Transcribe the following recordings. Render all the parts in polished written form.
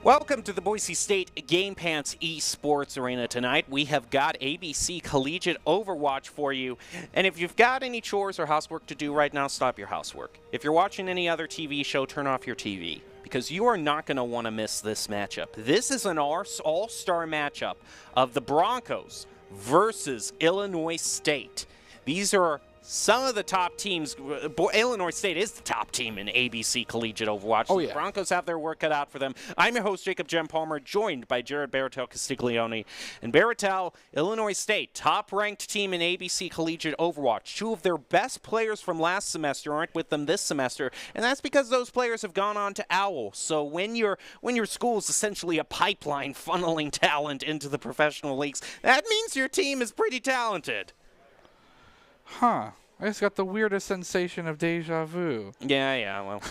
Welcome to the Boise State Game Pants Esports Arena tonight. We have got ABC Collegiate Overwatch for you. And if you've got any chores or housework to do right now, stop your housework. If you're watching any other TV show, turn off your TV, because you are not going to want to miss this matchup. This is an all-star matchup of the Broncos versus Illinois State. These are some of the top teams. Illinois State is the top team in ABC Collegiate Overwatch. Oh, yeah. The Broncos have their work cut out for them. I'm your host, Jacob Jem Palmer, joined by Jared Baratel Castiglione. And Baratel, Illinois State, top-ranked team in ABC Collegiate Overwatch. Two of their best players from last semester aren't with them this semester, and that's because those players have gone on to OWL. So when your school is essentially a pipeline funneling talent into the professional leagues, that means your team is pretty talented. Huh. I just got the weirdest sensation of deja vu. Yeah, well,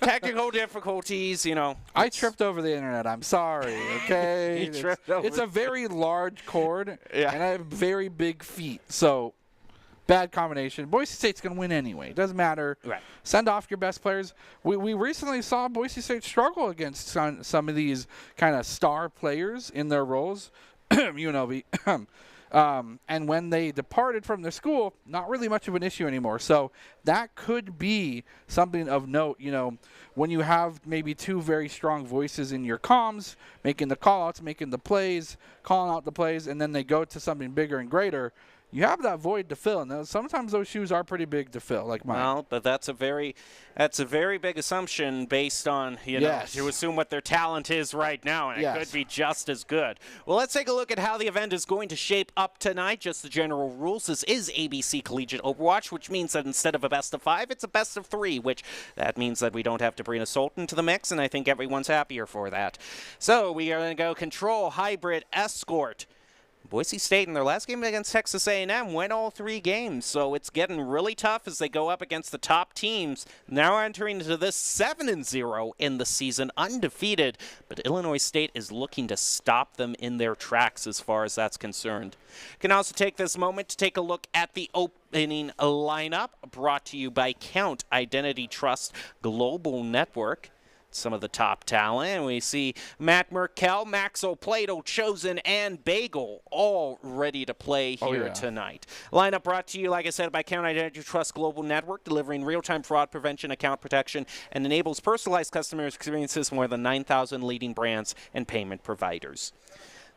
technical difficulties, you know. I tripped over the internet. I'm sorry, okay? You tripped over it's a very large cord, Yeah. and I have very big feet, so bad combination. Boise State's going to win anyway. Doesn't matter. Right. Send off your best players. We recently saw Boise State struggle against some of these kind of star players in their roles. And when they departed from their school, not really much of an issue anymore. So that could be something of note, you know, when you have maybe two very strong voices in your comms, making the call-outs, making the plays, calling out the plays, and then they go to something bigger and greater. You have that void to fill, and sometimes those shoes are pretty big to fill, like mine. Well, but that's a very big assumption based on, you know, to assume what their talent is right now, and it could be just as good. Well, let's take a look at how the event is going to shape up tonight. Just the general rules. This is ABC Collegiate Overwatch, which means that instead of a best of 5, it's a best of 3, which that means that we don't have to bring Assault into the mix, and I think everyone's happier for that. So we are going to go Control, Hybrid, Escort. Boise State in their last game against Texas A&M went all 3 games, so it's getting really tough as they go up against the top teams. Now entering into this 7-0 in the season, undefeated, but Illinois State is looking to stop them in their tracks as far as that's concerned. You can also take this moment to take a look at the opening lineup, brought to you by Count Identity Trust Global Network. Some of the top talent. We see Matt Merkel, Maxo, Plato, Chosen, and Bagel all ready to play here tonight. Lineup brought to you, like I said, by Count Identity Trust Global Network, delivering real-time fraud prevention, account protection, and enables personalized customer experiences from more than 9,000 leading brands and payment providers.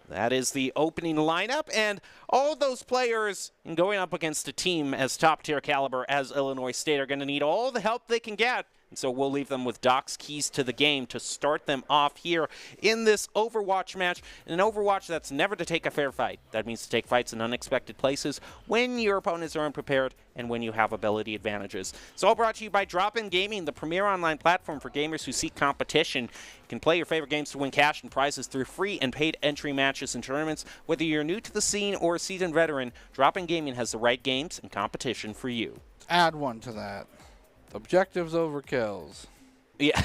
That is the opening lineup, and all those players going up against a team as top-tier caliber as Illinois State are going to need all the help they can get. And so we'll leave them with Doc's keys to the game to start them off here in this Overwatch match. An Overwatch that's never to take a fair fight. That means to take fights in unexpected places when your opponents are unprepared and when you have ability advantages. It's all brought to you by Drop-In Gaming, the premier online platform for gamers who seek competition. You can play your favorite games to win cash and prizes through free and paid entry matches and tournaments. Whether you're new to the scene or a seasoned veteran, Drop-In Gaming has the right games and competition for you. Add one to that. Objectives over kills. Yeah.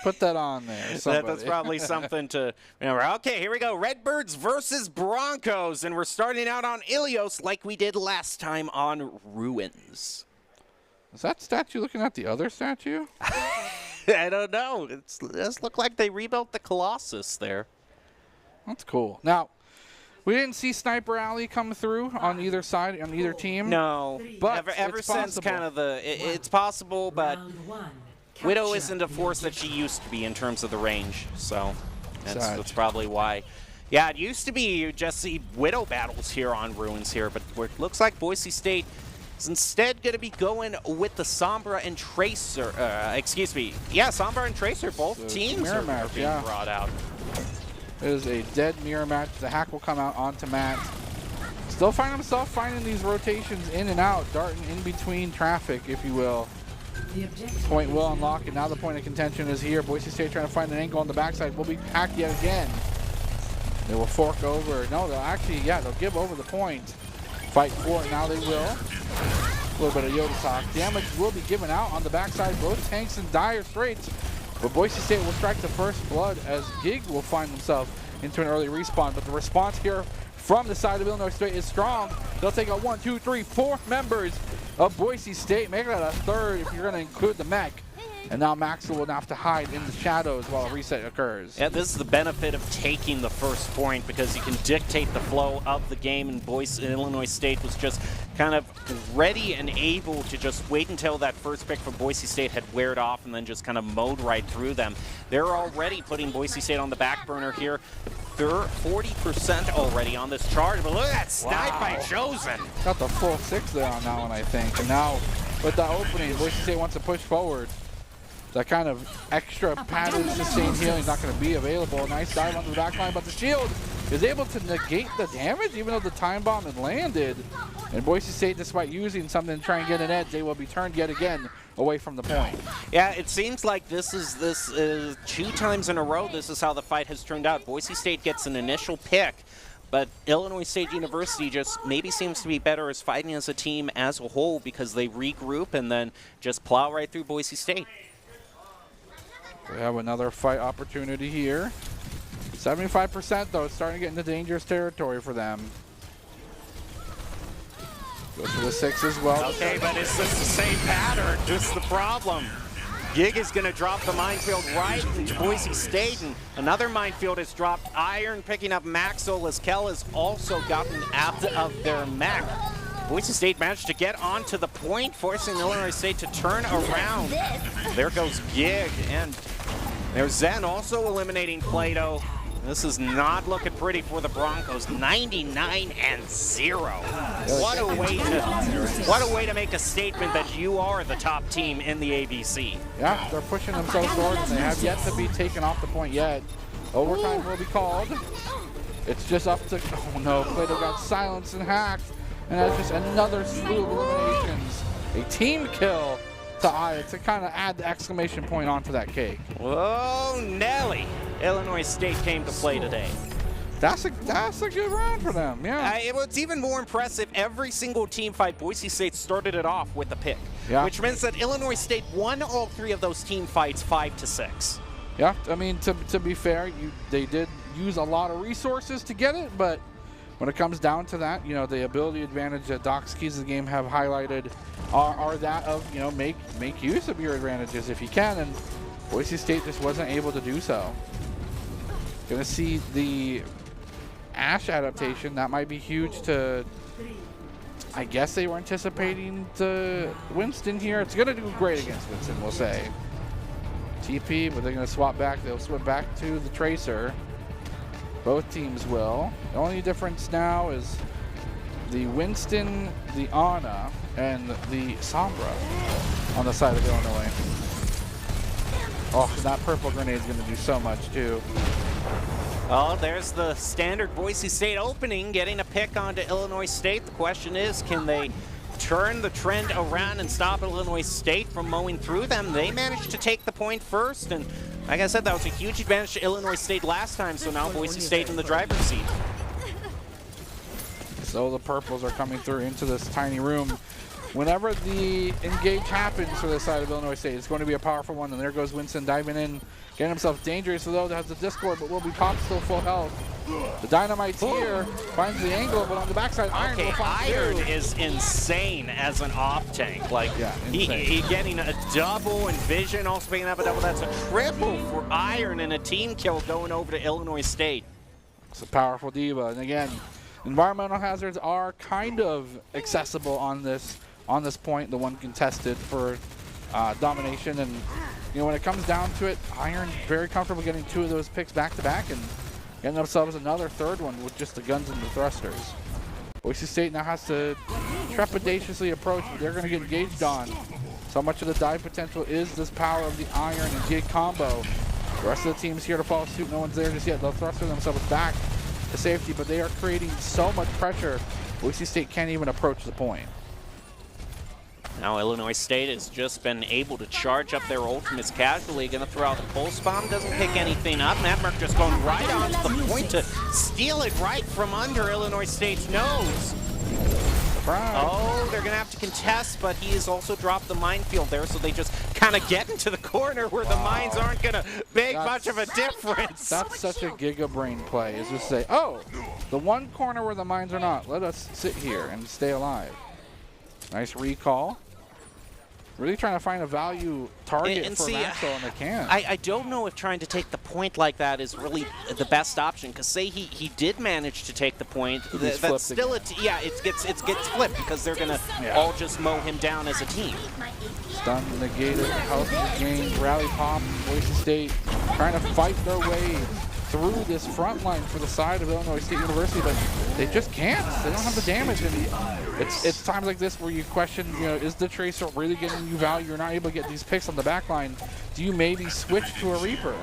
Put that on there. That's probably something to remember. Okay, here we go. Redbirds versus Broncos. And we're starting out on Ilios like we did last time on Ruins. Is that statue looking at the other statue? I don't know. It does look like they rebuilt the Colossus there. That's cool. Now, we didn't see Sniper Alley come through on either side, on either team. No, but ever since kind of it's possible, but Widow isn't a force that she used to be in terms of the range, so that's probably why. Yeah, it used to be you just see Widow battles here on Ruins here, but it looks like Boise State is instead going to be going with the Sombra and Tracer. Sombra and Tracer, both teams are being brought out. It is a dead mirror match. The hack will come out onto Matt. Still finding himself finding these rotations in and out, darting in between traffic, if you will. Point will unlock, and now the point of contention is here. Boise State trying to find an angle on the backside. Will be hacked yet again. They will fork over. No, they'll actually, yeah, they'll give over the point. Fight for it now, they will. A little bit of Yoda talk. Damage will be given out on the backside. Both tanks in dire straits. But Boise State will strike the first blood as Gig will find themselves into an early respawn. But the response here from the side of Illinois State is strong. They'll take out 1, 2, 3, 4 members of Boise State. Make that a third if you're going to include the mech. And now Maxwell will have to hide in the shadows while a reset occurs. Yeah, this is the benefit of taking the first point because you can dictate the flow of the game, and Illinois State was just kind of ready and able to just wait until that first pick from Boise State had weared off and then just kind of mowed right through them. They're already putting Boise State on the back burner here. They're 40% already on this charge, but look at that snipe by Chosen. Got the full 6 there on that one, I think. And now with the opening, Boise State wants to push forward. That kind of extra padded sustained healing is not going to be available. Nice dive onto the back line, but the shield is able to negate the damage even though the time bomb had landed. And Boise State, despite using something to try and get an edge, they will be turned yet again away from the point. Yeah, it seems like this is 2 times in a row this is how the fight has turned out. Boise State gets an initial pick, but Illinois State University just maybe seems to be better as fighting as a team as a whole because they regroup and then just plow right through Boise State. We have another fight opportunity here. 75% though, it's starting to get into dangerous territory for them. Goes for the 6 as well. Okay, but it's just the same pattern, just the problem. Gig is going to drop the minefield right into Boise State, and another minefield is dropped. Iron picking up Maxwell as Kell has also gotten out of their mech. Boise State managed to get onto the point, forcing Illinois State to turn around. There goes Gig, and there's Zen also eliminating Plato. This is not looking pretty for the Broncos. 99-0. What a way to make a statement that you are the top team in the ABC. Yeah, they're pushing themselves forward, and they have yet to be taken off the point yet. Overtime will be called. It's just up to, oh no, Plato got silenced and hacked. And that's just another slew of eliminations. A team kill to kind of add the exclamation point onto that cake. Whoa, Nelly. Illinois State came to play today. That's a good round for them, yeah. It's even more impressive. Every single team fight, Boise State started it off with a pick, which means that Illinois State won all 3 of those team fights 5-6. Yeah, I mean, to be fair, they did use a lot of resources to get it, but when it comes down to that, you know, the ability advantage that Doc's keys of the game have highlighted are that of, you know, make use of your advantages if you can, and Boise State just wasn't able to do so. Gonna see the Ash adaptation. That might be huge to, I guess they were anticipating the Winston here. It's gonna do great against Winston, we'll say. TP, but they're gonna swap back. They'll swap back to the Tracer. Both teams will. The only difference now is the Winston, the Ana, and the Sombra on the side of Illinois. Oh, that purple grenade is going to do so much too. Oh, there's the standard Boise State opening, getting a pick onto Illinois State. The question is, can they turn the trend around and stop Illinois State from mowing through them? They managed to take the point first, and like I said, that was a huge advantage to Illinois State last time, so now Boise State in the driver's seat. So the purples are coming through into this tiny room. Whenever the engage happens for the side of Illinois State, it's going to be a powerful one, and there goes Winston diving in, getting himself dangerous, though that has the Discord, but will be popped still full health. The Dynamite's here, finds the angle, but on the backside, Iron will find Iron is insane as an off tank. Like, he getting a double, and Vision also picking up a double. That's a triple for Iron, and a team kill going over to Illinois State. It's a powerful diva, and again, environmental hazards are kind of accessible on this point, the one contested for domination, and you know, when it comes down to it, Iron very comfortable getting 2 of those picks back to back and getting themselves another third one with just the guns and the thrusters. Boise State now has to trepidatiously approach, but they're going to get engaged on. So much of the dive potential is this power of the Iron and Gig combo. The rest of the team's here to follow suit. No one's there just yet. They'll thruster themselves back to safety, but they are creating so much pressure, Boise State can't even approach the point. Now Illinois State has just been able to charge up their ultimates casually. Going to throw out the pulse bomb, doesn't pick anything up. Madmark just going right onto the point to steal it right from under Illinois State's nose. Oh, they're going to have to contest, but he has also dropped the minefield there, so they just kind of get into the corner where the mines aren't going to make much of a difference. That's such a Giga Brain play, is just say, oh, the one corner where the mines are not, let us sit here and stay alive. Nice recall. Really trying to find a value target for Maxwell, and they can't. I don't know if trying to take the point like that is really the best option, because say he did manage to take the point, that's still it gets flipped because they're gonna all just mow him down as a team. Stun negated, health gained, rally pop, Boise State trying to fight their way through this front line for the side of Illinois State University, but they just can't. They don't have the damage, and it's times like this where you question, is the Tracer really getting you value? You're not able to get these picks on the back line. Do you maybe switch to a Reaper?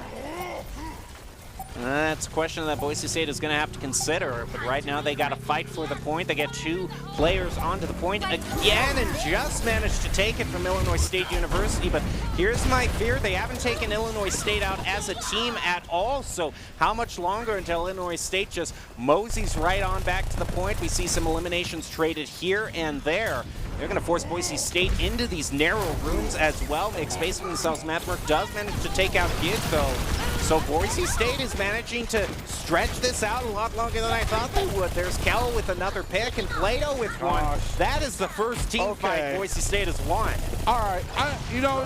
That's a question that Boise State is going to have to consider, but right now they got to fight for the point. They get 2 players onto the point again and just managed to take it from Illinois State University, but here's my fear. They haven't taken Illinois State out as a team at all, so how much longer until Illinois State just moseys right on back to the point? We see some eliminations traded here and there. They're going to force Boise State into these narrow rooms as well, make space for themselves. Madmark does manage to take out Gig, though. So Boise State is managing to stretch this out a lot longer than I thought they would. There's Kel with another pick and Plato with one. That is the first team fight Boise State has won. All right,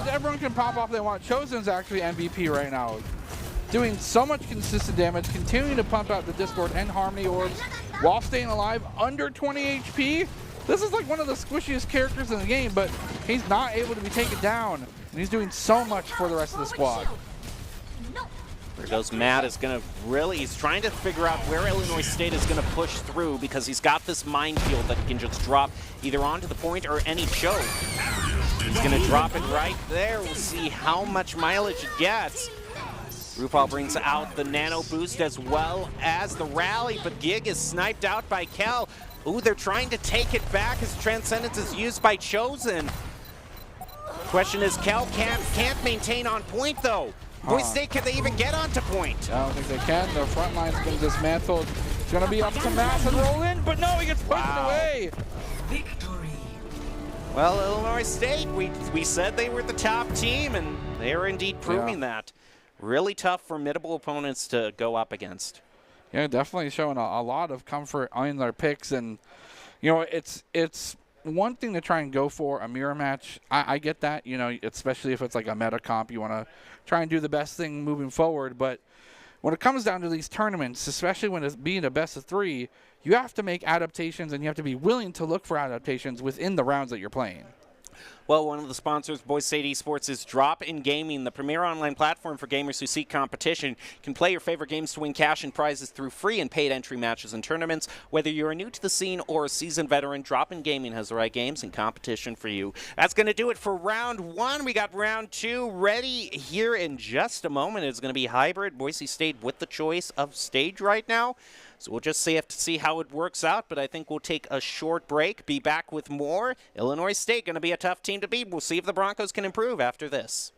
everyone can pop off if they want. Chosen's actually MVP right now. Doing so much consistent damage, continuing to pump out the Discord and Harmony orbs while staying alive, under 20 HP. This is like one of the squishiest characters in the game, but he's not able to be taken down, and he's doing so much for the rest of the squad. There goes Matt. He's trying to figure out where Illinois State is going to push through, because he's got this minefield that he can just drop either onto the point or any choke. He's going to drop it right there. We'll see how much mileage it gets. RuPaul brings out the nano boost as well as the rally, but Gig is sniped out by Kel. Ooh, they're trying to take it back as Transcendence is used by Chosen. Question is, Kel can't maintain on point, though. Boise State, can they even get onto point? I don't think they can. Their front line's been dismantled. It's going to be up to Matt and roll in, but no, he gets pushed away. Victory. Well, Illinois State, we said they were the top team, and they are indeed proving that. Really tough, formidable opponents to go up against. Yeah, definitely showing a lot of comfort in their picks, and it's one thing to try and go for a mirror match. I get that, especially if it's like a meta comp, you want to try and do the best thing moving forward. But when it comes down to these tournaments, especially when it's being a best of 3, you have to make adaptations, and you have to be willing to look for adaptations within the rounds that you're playing. Well, one of the sponsors, Boise State Esports, is Drop in Gaming, the premier online platform for gamers who seek competition. You can play your favorite games to win cash and prizes through free and paid entry matches and tournaments. Whether you're new to the scene or a seasoned veteran, Drop in Gaming has the right games and competition for you. That's going to do it for round 1. We got round 2 ready here in just a moment. It's going to be hybrid. Boise State with the choice of stage right now. So we'll just have to see how it works out, but I think we'll take a short break, be back with more. Illinois State going to be a tough team to beat. We'll see if the Broncos can improve after this.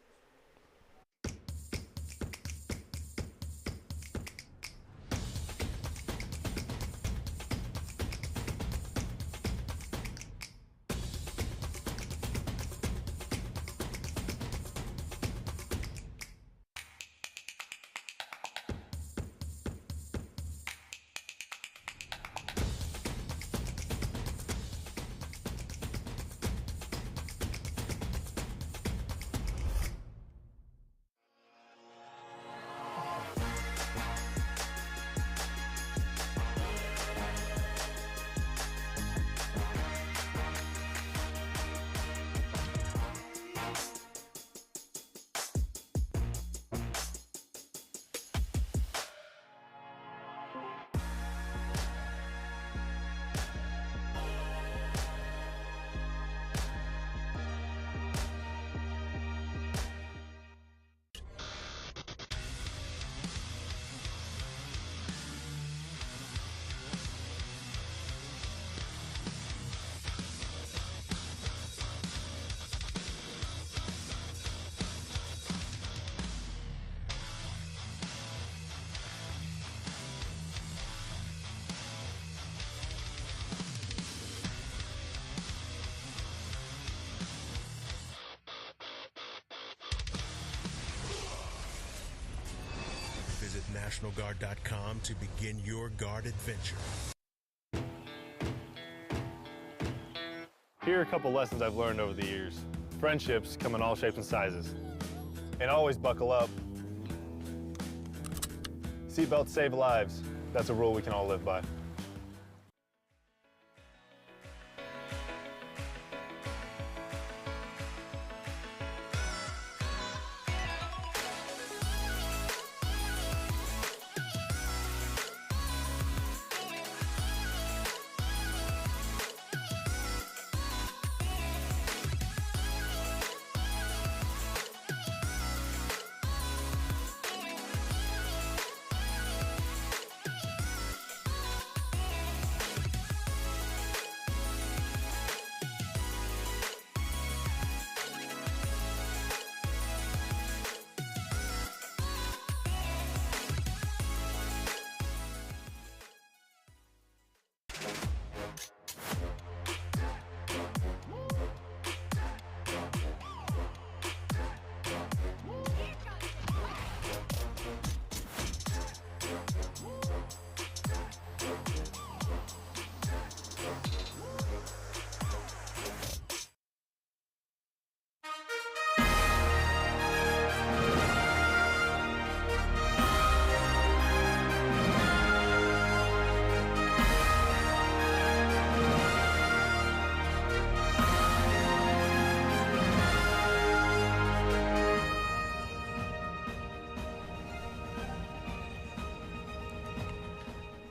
NationalGuard.com to begin your Guard adventure. Here are a couple lessons I've learned over the years. Friendships come in all shapes and sizes. And always buckle up. Seatbelts save lives. That's a rule we can all live by.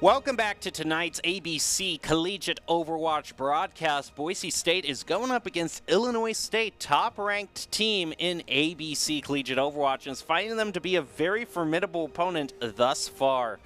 Welcome back to tonight's ABC Collegiate Overwatch broadcast. Boise State is going up against Illinois State, top-ranked team in ABC Collegiate Overwatch, and is finding them to be a very formidable opponent thus far.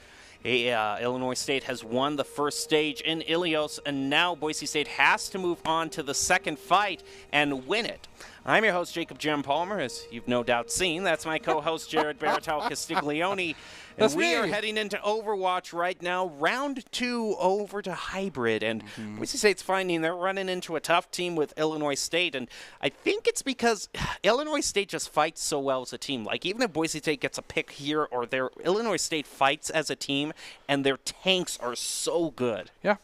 Illinois State has won the first stage in Ilios, and now Boise State has to move on to the second fight and win it. I'm your host, Jacob Jem Palmer, as you've no doubt seen. That's my co-host, Jared Baratel Castiglione. And we are heading into Overwatch right now, round 2 over to Hybrid. And Boise State's finding they're running into a tough team with Illinois State. And I think it's because Illinois State just fights so well as a team. Like, even if Boise State gets a pick here or there, Illinois State fights as a team, and their tanks are so good. Yeah.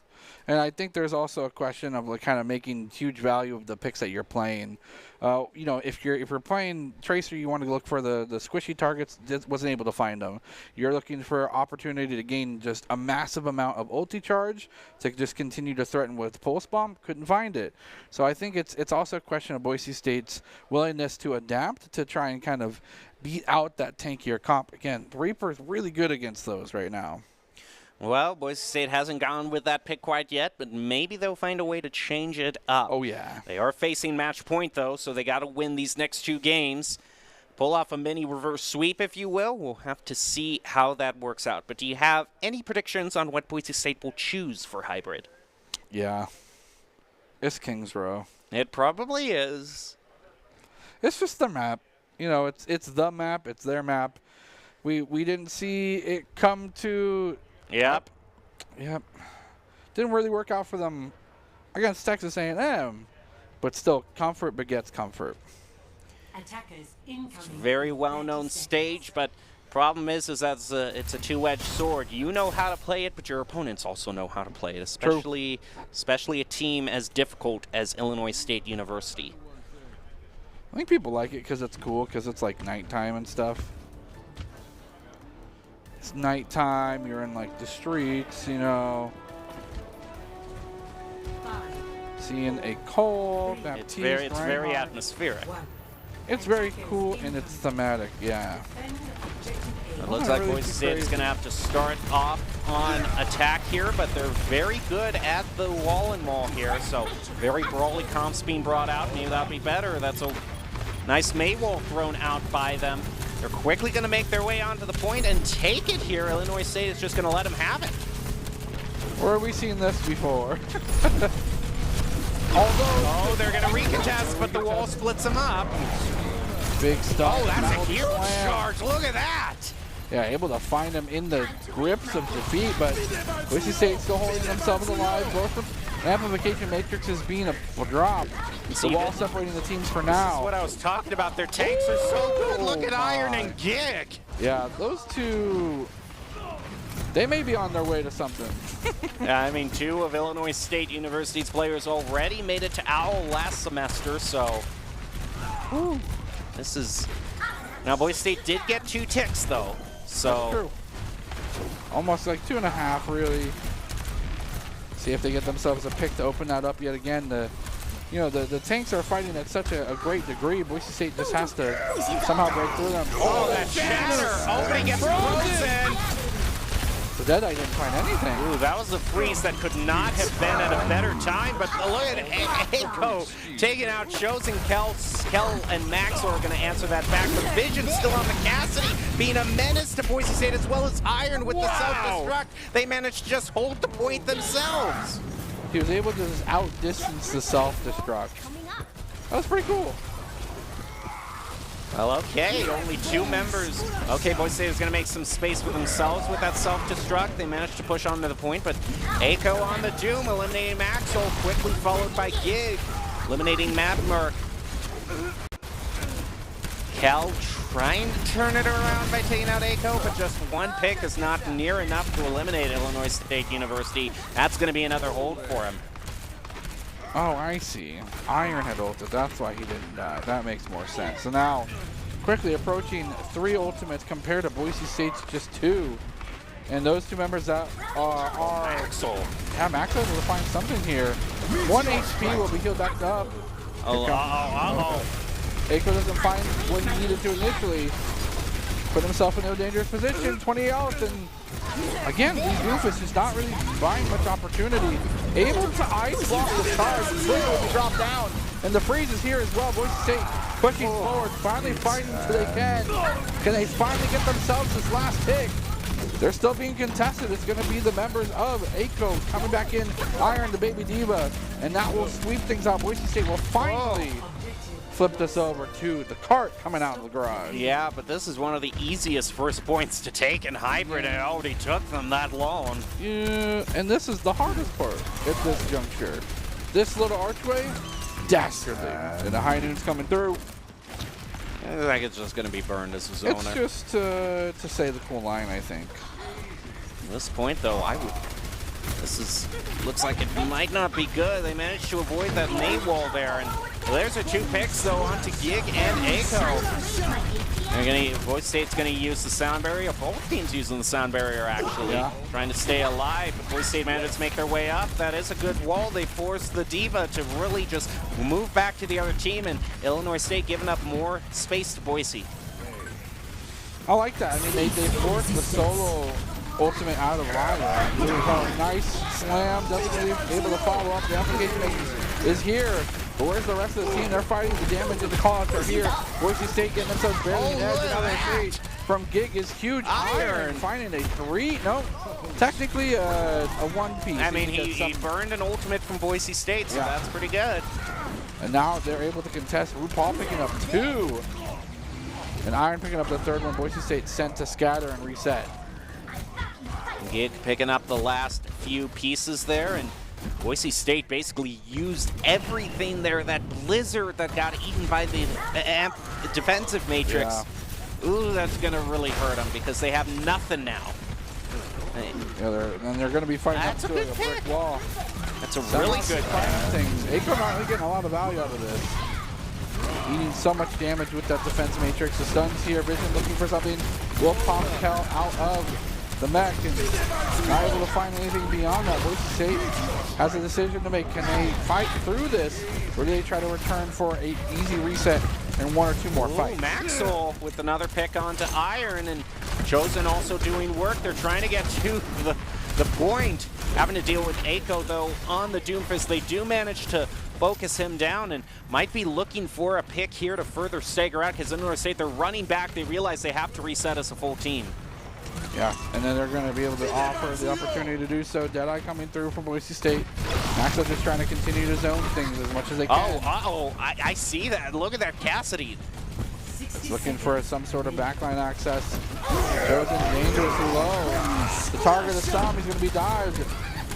And I think there's also a question of like kind of making huge value of the picks that you're playing. You know, if you're playing Tracer, you want to look for the squishy targets. Wasn't able to find them. You're looking for opportunity to gain just a massive amount of ulti charge to just continue to threaten with pulse bomb. Couldn't find it. So I think it's also a question of Boise State's willingness to adapt to try and kind of beat out that tankier comp. Again, Reaper's really good against those right now. Well, Boise State hasn't gone with that pick quite yet, but maybe they'll find a way to change it up. Oh, yeah. They are facing match point, though, so they got to win these next 2 games. Pull off a mini reverse sweep, if you will. We'll have to see how that works out. But do you have any predictions on what Boise State will choose for Hybrid? Yeah. It's Kings Row. It probably is. It's just the map. You know, it's the map. It's their map. We didn't see it come to... Yep. Didn't really work out for them against Texas A&M, but still, comfort begets comfort. Very well-known stage, but problem is that it's a two-edged sword. You know how to play it, but your opponents also know how to play it, especially a team as difficult as Illinois State University. I think people like it because it's cool, because it's like nighttime and stuff. It's nighttime, you're in like the streets, you know. Seeing a cold, it's very atmospheric. It's very cool and it's thematic, yeah. It looks like Boise State is going to have to start off on attack here, but they're very good at the wall and maul here, so very brawly comps being brought out. Maybe that'll be better. That's a nice Maywall thrown out by them. They're quickly going to make their way onto the point and take it here. Illinois State is just going to let them have it. Where have we seen this before? Oh, they're going to recontest, but the wall splits them up. Big stuff. Oh, that's a huge charge. Look at that. Yeah, able to find them in the grips of defeat, but Boise State still holding themselves alive. Both amplification matrix is being a drop. The wall separating the teams for now. This is what I was talking about. Their tanks are so good. Look at Iron and Gig. Yeah, those two They may be on their way to something. I mean, 2 of Illinois State University's players already made it to OWL last semester, so this is... Now, Boise State did get 2 ticks, though, so... That's true. Almost like 2.5, really. See if they get themselves a pick to open that up yet again. The tanks are fighting at such a great degree. Boise State just has to somehow break through them. Oh, that shatter! Oh, he gets frozen! So Deadeye didn't find anything. Ooh, that was a freeze that could not have been at a better time, but look at Aiko taking out Chosen. Kel and Maxwell are going to answer that back, but Vision's still on the Cassidy, being a menace to Boise State, as well as Iron with the self-destruct. They managed to just hold the point themselves. He was able to just outdistance the self-destruct. That was pretty cool. Well, okay, only 2 members. Okay, Boise State is going to make some space for themselves with that self-destruct. They managed to push onto the point, but Aiko on the Doom, eliminating Maxwell, quickly followed by Gig, eliminating Mapmerk. Kel trying to turn it around by taking out Aiko, but just 1 pick is not near enough to eliminate Illinois State University. That's going to be another hold for him. Oh, I see. Iron had ulted. That's why he didn't die. That makes more sense. So now, quickly approaching 3 ultimates compared to Boise State's just 2. And those 2 members that are Maxwell. Yeah, Maxwell will find something here. 1 HP will be healed back up. Aiko doesn't find what he needed to initially. Put himself in a dangerous position. 20 health, and again, these Doofus just not really buying much opportunity. Able to ice block the charge, Slinger will be dropped down, and the freeze is here as well. Boise State pushing forward, finally fighting until they can. Can they finally get themselves this last pick? They're still being contested. It's going to be the members of Aiko coming back in, Iron, the Baby Diva, and that will sweep things out. Boise State will finally flip this over to the cart coming out of the garage. Yeah, but this is one of the easiest first points to take in Hybrid, and it already took them that long. Yeah, and this is the hardest part at this juncture. This little archway, dastardly. And the High Noon's coming through. I think it's just going to be burned as a zoner. It's just to say the cool line, I think. At this point, though, looks like it might not be good. They managed to avoid that nade wall there, and there's our 2 picks though onto Gig and Aiko. Boise State's gonna use the sound barrier. Both teams using the sound barrier actually, trying to stay alive. But Boise State managed to make their way up. That is a good wall. They forced the Diva to really just move back to the other team, and Illinois State giving up more space to Boise. I like that. I mean, they forced the solo ultimate out of line. Nice slam, definitely able to follow up. The application is here. But where's the rest of the team? They're fighting the damage, and the callouts are here. Boise State getting themselves barely an edge. Another three from Gig is huge. Iron finding a 3. No, technically a 1 piece. I mean, he burned an ultimate from Boise State, so that's pretty good. And now they're able to contest. RuPaul picking up 2. And Iron picking up the 3rd one. Boise State sent to scatter and reset. Gig picking up the last few pieces there, and Boise State basically used everything there. That blizzard that got eaten by the defensive matrix. Yeah. Ooh, that's going to really hurt them because they have nothing now. Yeah, they're going to be fighting up to a brick wall. That's a really good thing. Aiko not really getting a lot of value out of this. Eating so much damage with that defense matrix. The stuns here. Vision looking for something. Will pop Kel out of the mech, and not able to find anything beyond that. Boise State has a decision to make. Can they fight through this, or do they try to return for an easy reset and 1 or 2 more fights? Maxwell with another pick onto Iron, and Chosen also doing work. They're trying to get to the point. Having to deal with Aiko, though, on the Doomfist. They do manage to focus him down and might be looking for a pick here to further stagger out, because Illinois State, they're running back. They realize they have to reset as a full team. Yeah, and then they're going to be able to offer the opportunity to do so. Deadeye coming through from Boise State. Maxwell just trying to continue to zone things as much as they can. I see that. Look at that Cassidy. Looking for some sort of backline access. Chosen dangerously low. The target of Sam is going to be dived.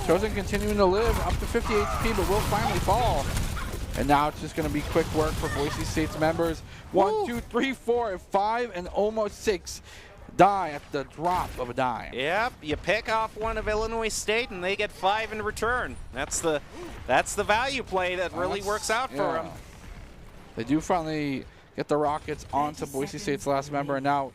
Chosen continuing to live up to 50 HP, but will finally fall. And now it's just going to be quick work for Boise State's members. 1, 2, 3, 4, 5, and almost 6. die at the drop of a dime. Yep, you pick off one of Illinois State and they get 5 in return. That's the value play that really works out for them. They do finally get the Rockets onto Boise State's last member, and now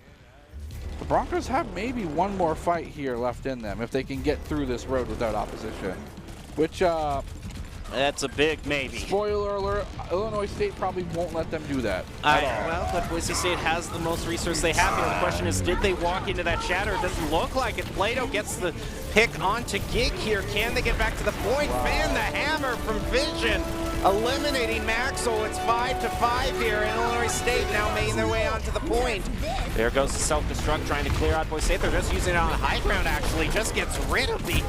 the Broncos have maybe one more fight here left in them if they can get through this road without opposition, which that's a big maybe. Spoiler alert, Illinois State probably won't let them do that at all. Well, but Boise State has the most resources they have here. The question is, did they walk into that shatter? It doesn't look like it. Plato gets the pick onto Gig here. Can they get back to the point? Wow. Fan the hammer from Vision, eliminating Maxwell. It's 5-5 here. Illinois State now making their way onto the point. There goes the self-destruct, trying to clear out Boise State. They're just using it on the high ground, actually. Just gets rid of the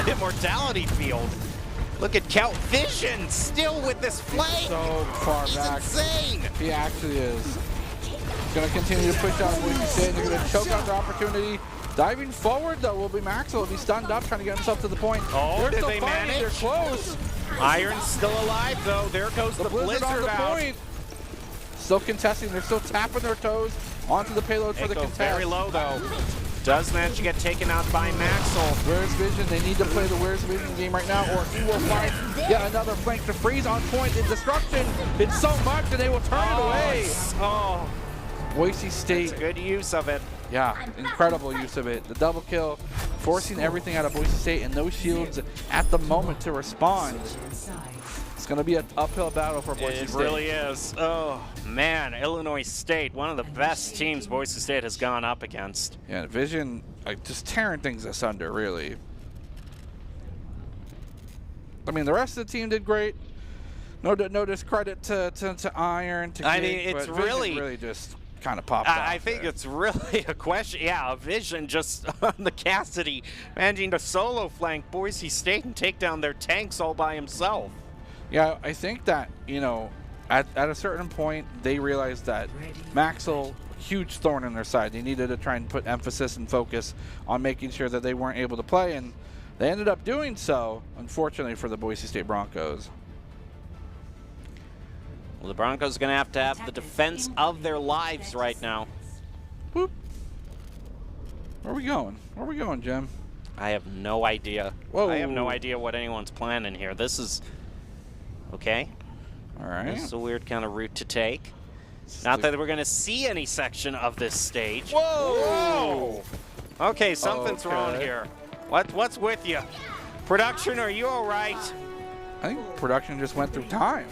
immortality field. Look at Count Vision still with this flame. So far He's back. Insane. He actually is. Going to continue to push out Boise State. They're going to choke out their opportunity. Diving forward, though, will be Maxwell. He'll be stunned up, trying to get himself to the point. Oh, They're did still they fighting. manage? They're close. Iron's still alive, though. There goes the blizzard on the out. point. Still contesting. They're still tapping their toes onto the payload for the contest. Very low, though. Does manage to get taken out by Maxwell. Where's Vision? They need to play the Where's Vision game right now, or he will find yet another flank to freeze on point. The destruction, it's so much, and they will turn it away. Oh, Boise State. good use of it. Yeah, incredible use of it. The double kill, forcing everything out of Boise State, and no shields at the moment to respond. It's going to be an uphill battle for Boise State. It really is. Oh, man. Illinois State, one of the best teams Boise State has gone up against. Yeah, Vision just tearing things asunder, really. I mean, the rest of the team did great. No discredit to Iron, to I Gig, mean, it's but Vision really just kind of popped off. I think it's really a question. Yeah, a Vision just on the Cassidy, managing to solo flank Boise State and take down their tanks all by himself. Yeah, I think that, you know, at a certain point, they realized that Maxwell, huge thorn in their side. They needed to try and put emphasis and focus on making sure that they weren't able to play, and they ended up doing so, unfortunately, for the Boise State Broncos. Well, the Broncos are going to have the defense of their lives right now. Whoop. Where are we going? Where are we going, Jim? I have no idea. Whoa. I have no idea what anyone's planning here. This is... Okay. All right. This is a weird kind of route to take. Not that we're going to see any section of this stage. Whoa! Okay, something's wrong here. What's with you? Production, are you all right? I think production just went through time.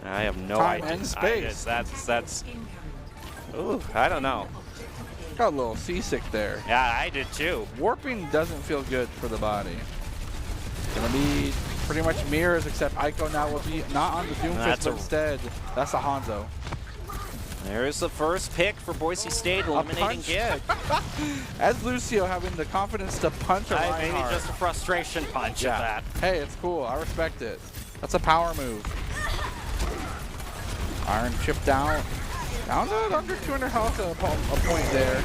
I have no Time idea. and space. That's. Ooh, I don't know. Got a little seasick there. Yeah, I did too. Warping doesn't feel good for the body. Gonna be pretty much mirrors, except Aiko now will be not on the Doomfist, but instead, that's a Hanzo. There's the first pick for Boise State, eliminating Gig. As Lucio having the confidence to punch a Reinhardt. Maybe just a frustration punch at that. Hey, it's cool. I respect it. That's a power move. Iron chipped out. Down to under 200 health at a point there.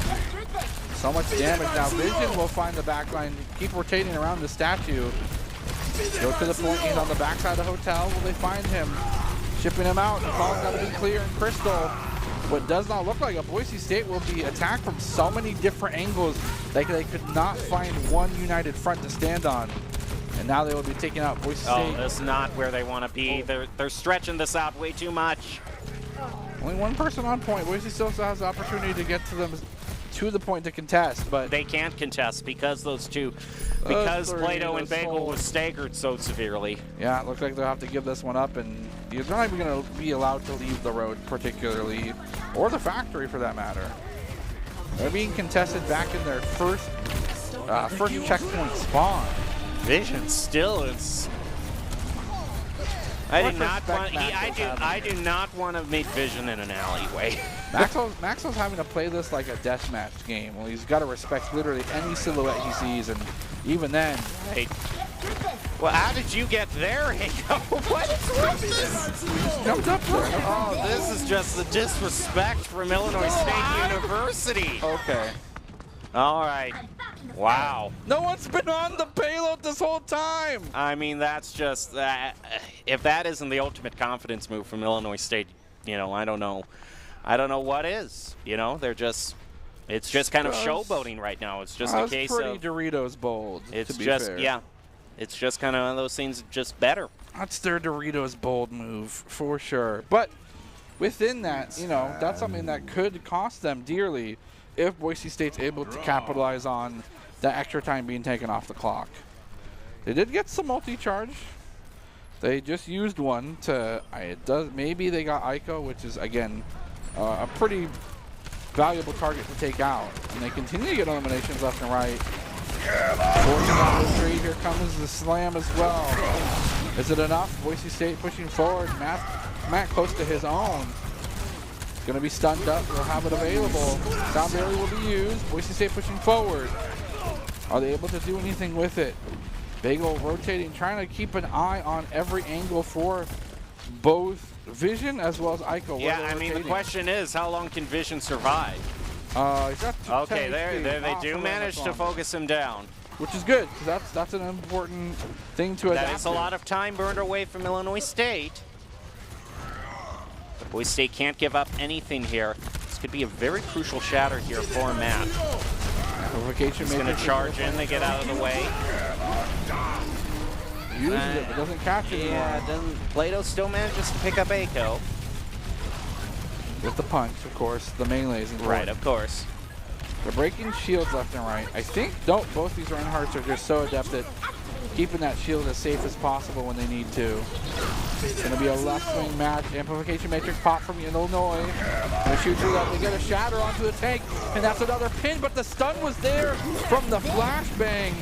So much damage now. Vision will find the backline. Keep rotating around the statue. Go to the point. He's on the backside of the hotel. Will they find him? Shipping him out. Calling out to be clear in Crystal. What does not look like a Boise State will be attacked from so many different angles that they could not find one united front to stand on. And now they will be taking out Boise State. Oh, that's not where they want to be. They're stretching this out way too much. Only one person on point. Boise still has the opportunity to get to them to the point to contest, but they can't contest because those two, because Plato and Bagel was staggered so severely. Yeah, it looks like they'll have to give this one up, and they're not even going to be allowed to leave the road particularly, or the factory for that matter. They're being contested back in their first checkpoint spawn. Vision still is. I do not want to meet Vision in an alleyway. Maxwell's having to play this like a deathmatch game. Well, he's got to respect literally any silhouette he sees, and even then. Hey. Well, how did you get there, Hiko? What is this? Jumped up there. Oh, this is just the disrespect from Illinois State University. Okay. All right. Wow. No one's been on the payload this whole time. I mean, that's just if that isn't the ultimate confidence move from Illinois State, you know, I don't know what is. You know, they're just It's just kind of showboating right now. It's just a case pretty of Doritos bold. It's to be just fair. yeah, it's just kind of one of those things. Just better. That's their Doritos bold move for sure. But within that, that's something that could cost them dearly if Boise State's able to capitalize on that extra time being taken off the clock. They did get some multi-charge. They just used one to. Maybe they got Aiko, which is again a pretty valuable target to take out, and they continue to get eliminations left and right. Forcing out the three. Here comes the slam as well. Is it enough? Boise State pushing forward. Matt close to his own. It's going to be stunned up. They'll have it available. Sound barrier will be used. Boise State pushing forward. Are they able to do anything with it? Bagel rotating, trying to keep an eye on every angle for both Vision as well as Aiko. Yeah, I mean, the question is, how long can Vision survive? Okay, they do manage to focus him down. Which is good, because that's an important thing to adapt. That is a lot of time burned away from Illinois State. But Boise State can't give up anything here. This could be a very crucial shatter here for Matt. He's going to charge in, they get out of the way. Uses it, but doesn't catch it anymore. Yeah, Plato still manages to pick up Aiko. With the punch, of course, the melee is important. Right, of course. They're breaking shields left and right. I think both these Reinhardts are just so adept at keeping that shield as safe as possible when they need to. It's going to be a left swing match. Amplification Matrix pop from Illinois. They shoot through that. They get a shatter onto the tank, and that's another pin, but the stun was there from the flashbang.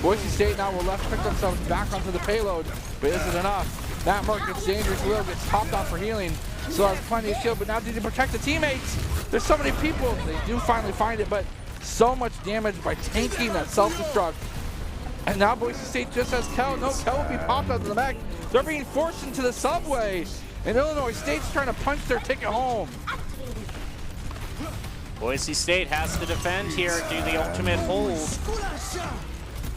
Boise State now will left pick themselves back onto the payload, but is it enough? Matt Mark gets dangerous. Will gets popped off for healing. So has plenty of shield, but now did he protect the teammates? There's so many people. They do finally find it, but so much damage by tanking that self-destruct. And now Boise State just has Kel. No, Kel will be popped out of the back. They're being forced into the subway. And Illinois State's trying to punch their ticket home. Boise State has to defend here, do the ultimate hold.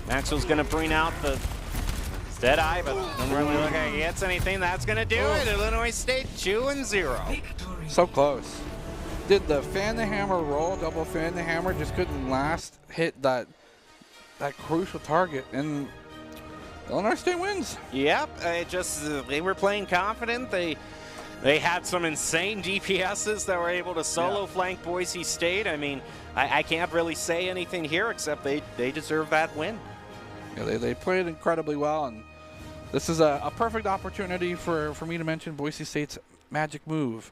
Maxwell's going to bring out the Deadeye, but don't really look like he gets anything. That's going to do it. Illinois State 2-0. So close. Did the fan the hammer roll, double fan the hammer, just couldn't hit that crucial target, and Illinois State wins. Yep, they were playing confident. They had some insane DPSs that were able to solo flank Boise State. I mean, I can't really say anything here except they deserve that win. Yeah, they played incredibly well, and this is a perfect opportunity for me to mention Boise State's magic move.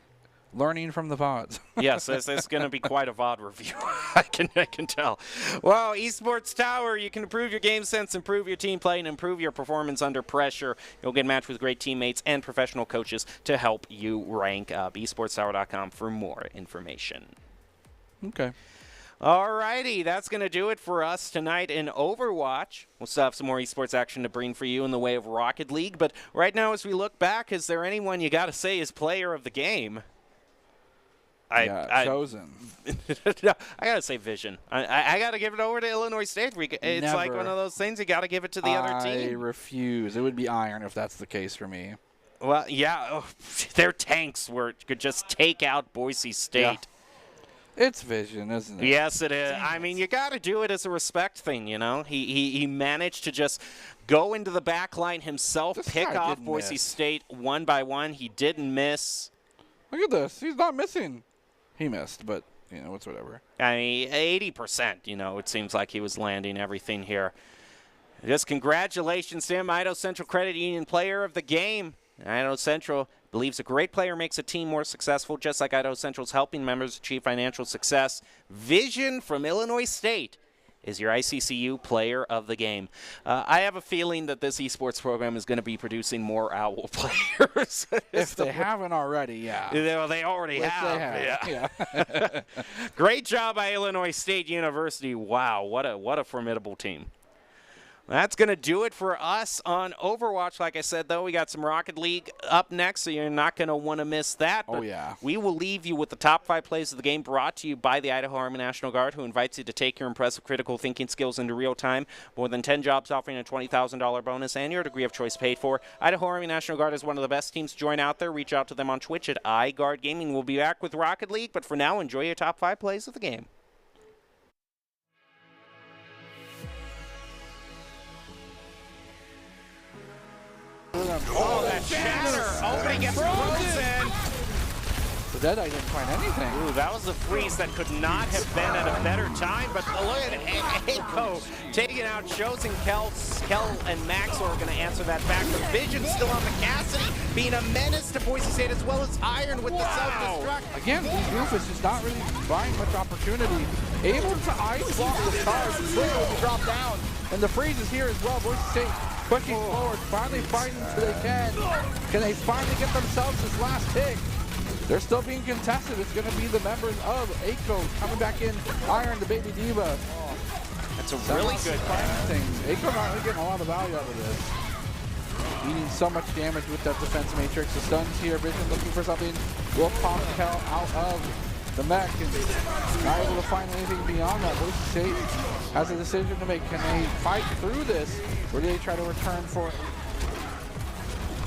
Learning from the VODs. Yes, this is going to be quite a VOD review. I can tell. Well, Esports Tower, you can improve your game sense, improve your team play, and improve your performance under pressure. You'll get matched with great teammates and professional coaches to help you rank up. esportstower.com for more information. Okay. Alrighty, that's going to do it for us tonight in Overwatch. We'll still have some more esports action to bring for you in the way of Rocket League, but right now as we look back, is there anyone you got to say is player of the game? Chosen. No, I gotta say Vision. I gotta give it over to Illinois State. It's like one of those things you gotta give it to the other team. I refuse. It would be Iron if that's the case for me. Well, yeah, their tanks could just take out Boise State. Yeah. It's Vision, isn't it? Yes, it is. I mean, you gotta do it as a respect thing, you know. He managed to just go into the back line himself, pick off Boise State one by one. He didn't miss. Look at this. He's not missing. He missed, but, it's whatever. I mean, 80%, it seems like he was landing everything here. Just congratulations to him, Idaho Central Credit Union Player of the Game. Idaho Central believes a great player makes a team more successful, just like Idaho Central's helping members achieve financial success. Vision from Illinois State is your ICCU Player of the Game. I have a feeling that this esports program is going to be producing more OWL players. If they haven't already, yeah. Well, they already have. Yeah. Great job by Illinois State University. Wow, what a formidable team. That's going to do it for us on Overwatch. Like I said, though, we got some Rocket League up next, so you're not going to want to miss that. But we will leave you with the top 5 plays of the game brought to you by the Idaho Army National Guard, who invites you to take your impressive critical thinking skills into real time. More than 10 jobs offering a $20,000 bonus and your degree of choice paid for. Idaho Army National Guard is one of the best teams to join out there. Reach out to them on Twitch at iGuardGaming. We'll be back with Rocket League, but for now, enjoy your top 5 plays of the game. Oh, that shatter opening gets frozen. The Deadeye didn't find anything. Ooh, that was a freeze that could not have been at a better time, but look at Eiko taking out Shows, and Kel and Max are going to answer that back. The Vision still on the Cassidy, being a menace to Boise State, as well as Iron with the self-destruct. Again, these Rufus is not really buying much opportunity. Able to ice block the charge, and will be dropped down. And the freeze is here as well. Boise State pushing forward, finally fighting until they can. Can they finally get themselves this last pick? They're still being contested. It's going to be the members of Eiko coming back in. Iron, the Baby Diva. That's a really good thing. Eiko not really getting a lot of value out of this. Eating so much damage with that defense matrix. The stuns here. Vision looking for something. Will pop Kel out of the mech and not able to find anything beyond that. Boise State has a decision to make. Can they fight through this, or do they try to return for it?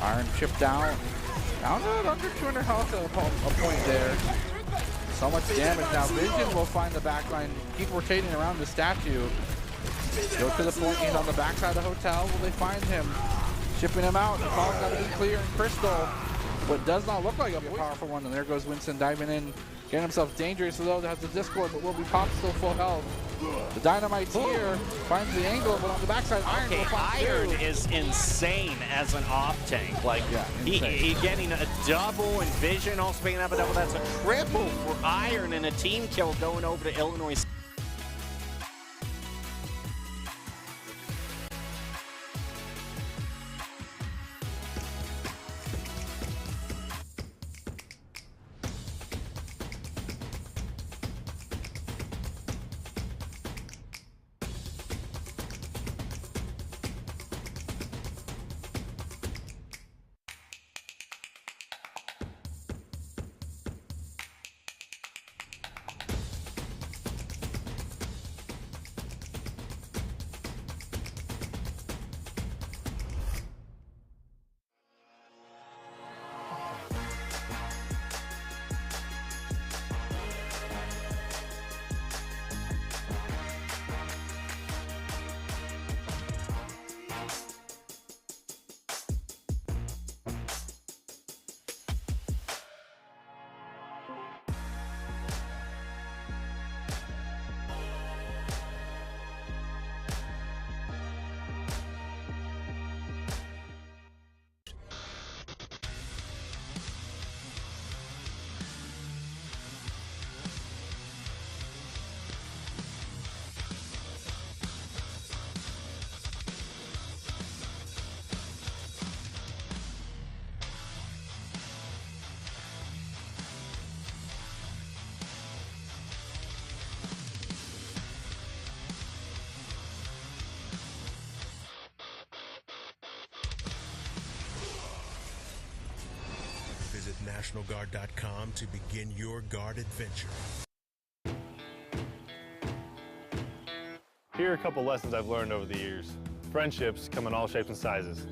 Iron chipped down. Down to under 200 health at a point there. So much damage now. Vision will find the backline, keep rotating around the statue. Go to the point, he's on the backside of the hotel. Will they find him? Shipping him out. The call's got to be clear and crystal. What does not look like a powerful one. And there goes Winston diving in, getting himself dangerous, though, that has the Discord, but will be popped still full health. The Dynamite's here, finds the angle, but on the backside, Iron will find Iron is insane as an off tank. Like, he getting a double, and Vision also picking up a double. That's a triple for Iron, and a team kill going over to Illinois. Visit NationalGuard.com to begin your Guard adventure. Here are a couple lessons I've learned over the years. Friendships come in all shapes and sizes.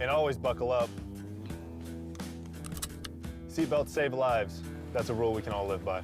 And always buckle up. Seatbelts save lives. That's a rule we can all live by.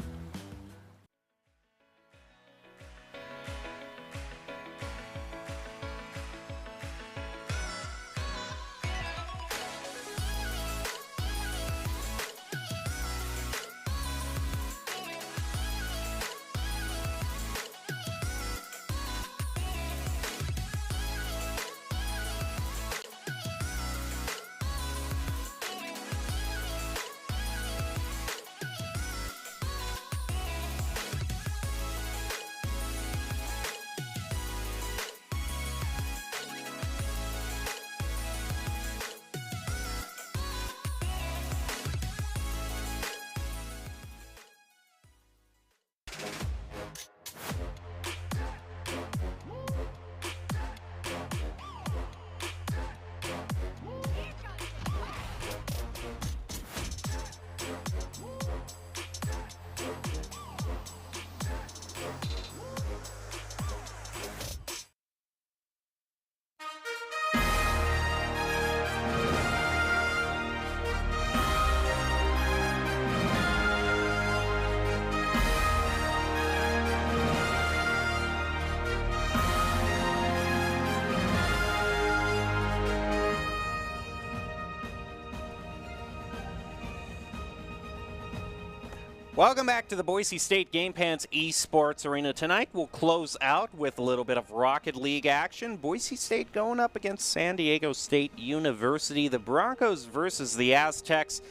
Welcome back to the Boise State Game Pants Esports Arena. Tonight we'll close out with a little bit of Rocket League action. Boise State going up against San Diego State University. The Broncos versus the Aztecs.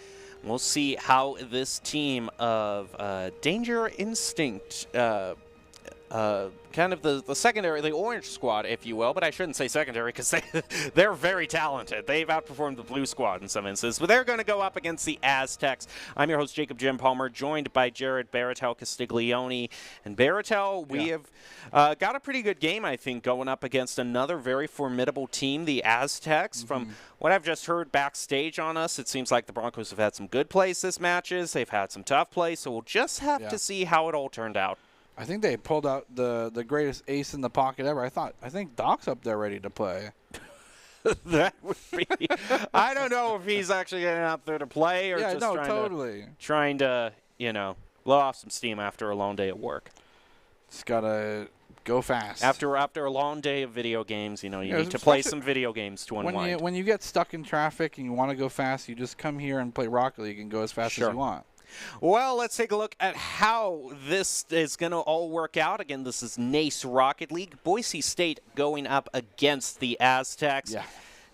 We'll see how this team of Danger Instinct, kind of the secondary, the orange squad, if you will, but I shouldn't say secondary because they're very talented. They've outperformed the blue squad in some instances, but they're going to go up against the Aztecs. I'm your host, Jacob Jim Palmer, joined by Jared Baratel Castiglione. And Baratel, we have got a pretty good game, I think, going up against another very formidable team, the Aztecs. From what I've just heard backstage on us, it seems like the Broncos have had some good plays this matches. They've had some tough plays, so we'll just have to see how it all turned out. I think they pulled out the greatest ace in the pocket ever. I think Doc's up there ready to play. That would be. I don't know if he's actually getting out there to play or trying to, blow off some steam after a long day at work. Just gotta go fast. After a long day of video games, you need to play some video games to unwind. When you get stuck in traffic and you want to go fast, you just come here and play Rocket League and go as fast as you want. Well, let's take a look at how this is going to all work out. Again, this is NACE Rocket League. Boise State going up against the Aztecs. Yeah.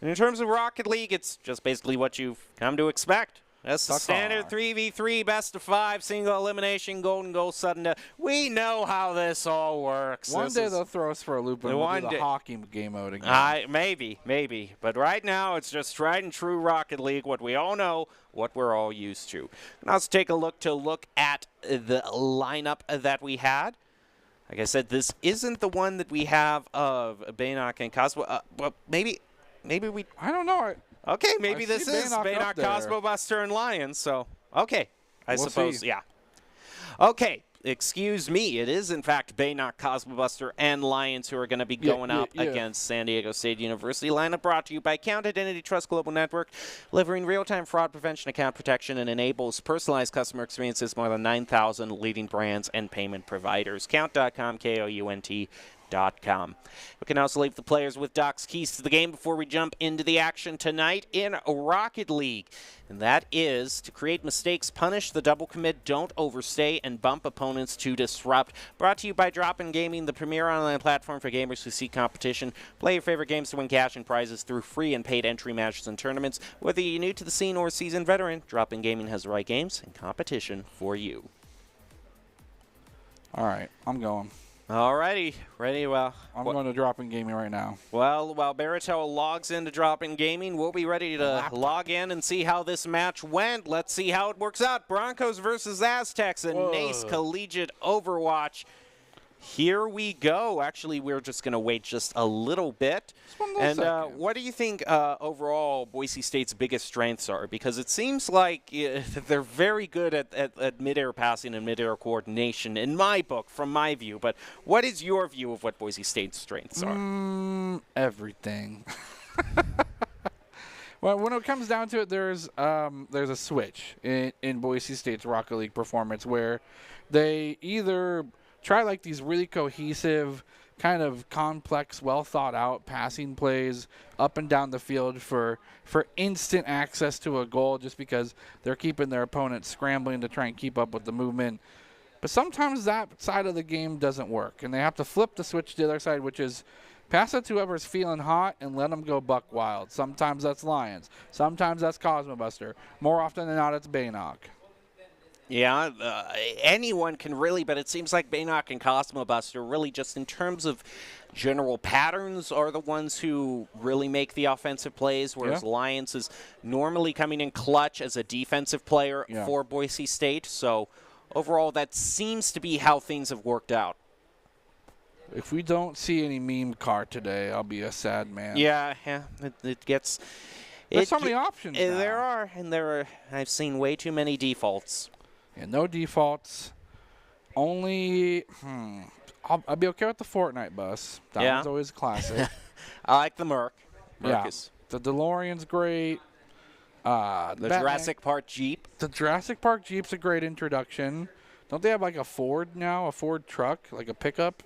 And in terms of Rocket League, it's just basically what you've come to expect. That's the standard 3v3, best of 5, single elimination, golden goal, sudden death. We know how this all works. One day they'll throw us for a loop and we'll do the hockey game mode again. Maybe. But right now, it's just tried and true Rocket League, what we all know, what we're all used to. Now let's take a look at the lineup that we had. Like I said, this isn't the one that we have of Baynock and Cosmo. Well, maybe we... I don't know. Okay, maybe this is Baynock, Cosmo Buster, and Lions. So, okay. I suppose, yeah. Okay, excuse me. It is, in fact, Baynock, Cosmo Buster, and Lions who are going to be going up against San Diego State University. Lineup brought to you by Count Identity Trust Global Network, delivering real-time fraud prevention, account protection, and enables personalized customer experiences, more than 9,000 leading brands and payment providers. Count.com, Count.com. We can also leave the players with Doc's keys to the game before we jump into the action tonight in Rocket League. And that is to create mistakes, punish the double commit, don't overstay, and bump opponents to disrupt. Brought to you by Drop-In Gaming, the premier online platform for gamers who seek competition. Play your favorite games to win cash and prizes through free and paid entry matches and tournaments. Whether you're new to the scene or a seasoned veteran, Drop-In Gaming has the right games and competition for you. All right, I'm going. Alrighty, ready? Well, I'm going to Drop-In Gaming right now. Well, while Baratel logs into Drop-In Gaming, we'll be ready to log in and see how this match went. Let's see how it works out. Broncos versus Aztecs in NACE Collegiate Overwatch. Here we go. Actually, we're just going to wait just a little bit. And what do you think overall Boise State's biggest strengths are? Because it seems like they're very good at mid-air passing and mid-air coordination, in my book, from my view. But what is your view of what Boise State's strengths are? Everything. Well, when it comes down to it, there's a switch in Boise State's Rocket League performance where they either try like these really cohesive, kind of complex, well-thought-out passing plays up and down the field for instant access to a goal just because they're keeping their opponent scrambling to try and keep up with the movement. But sometimes that side of the game doesn't work, and they have to flip the switch to the other side, which is pass it to whoever's feeling hot and let them go buck wild. Sometimes that's Lions. Sometimes that's Cosmo Buster. More often than not, it's Baynock. Yeah, anyone can really, but it seems like Baynock and Cosmo Buster really just in terms of general patterns are the ones who really make the offensive plays, whereas Lions is normally coming in clutch as a defensive player for Boise State. So overall, that seems to be how things have worked out. If we don't see any meme card today, I'll be a sad man. Yeah, it gets... There's so many options now. There are, and I've seen way too many defaults. Yeah, no defaults. Only, I'll be okay with the Fortnite bus. That one's always a classic. I like the Merc. The DeLorean's great. The Jurassic Park Jeep. The Jurassic Park Jeep's a great introduction. Don't they have like a Ford now, a Ford truck, like a pickup?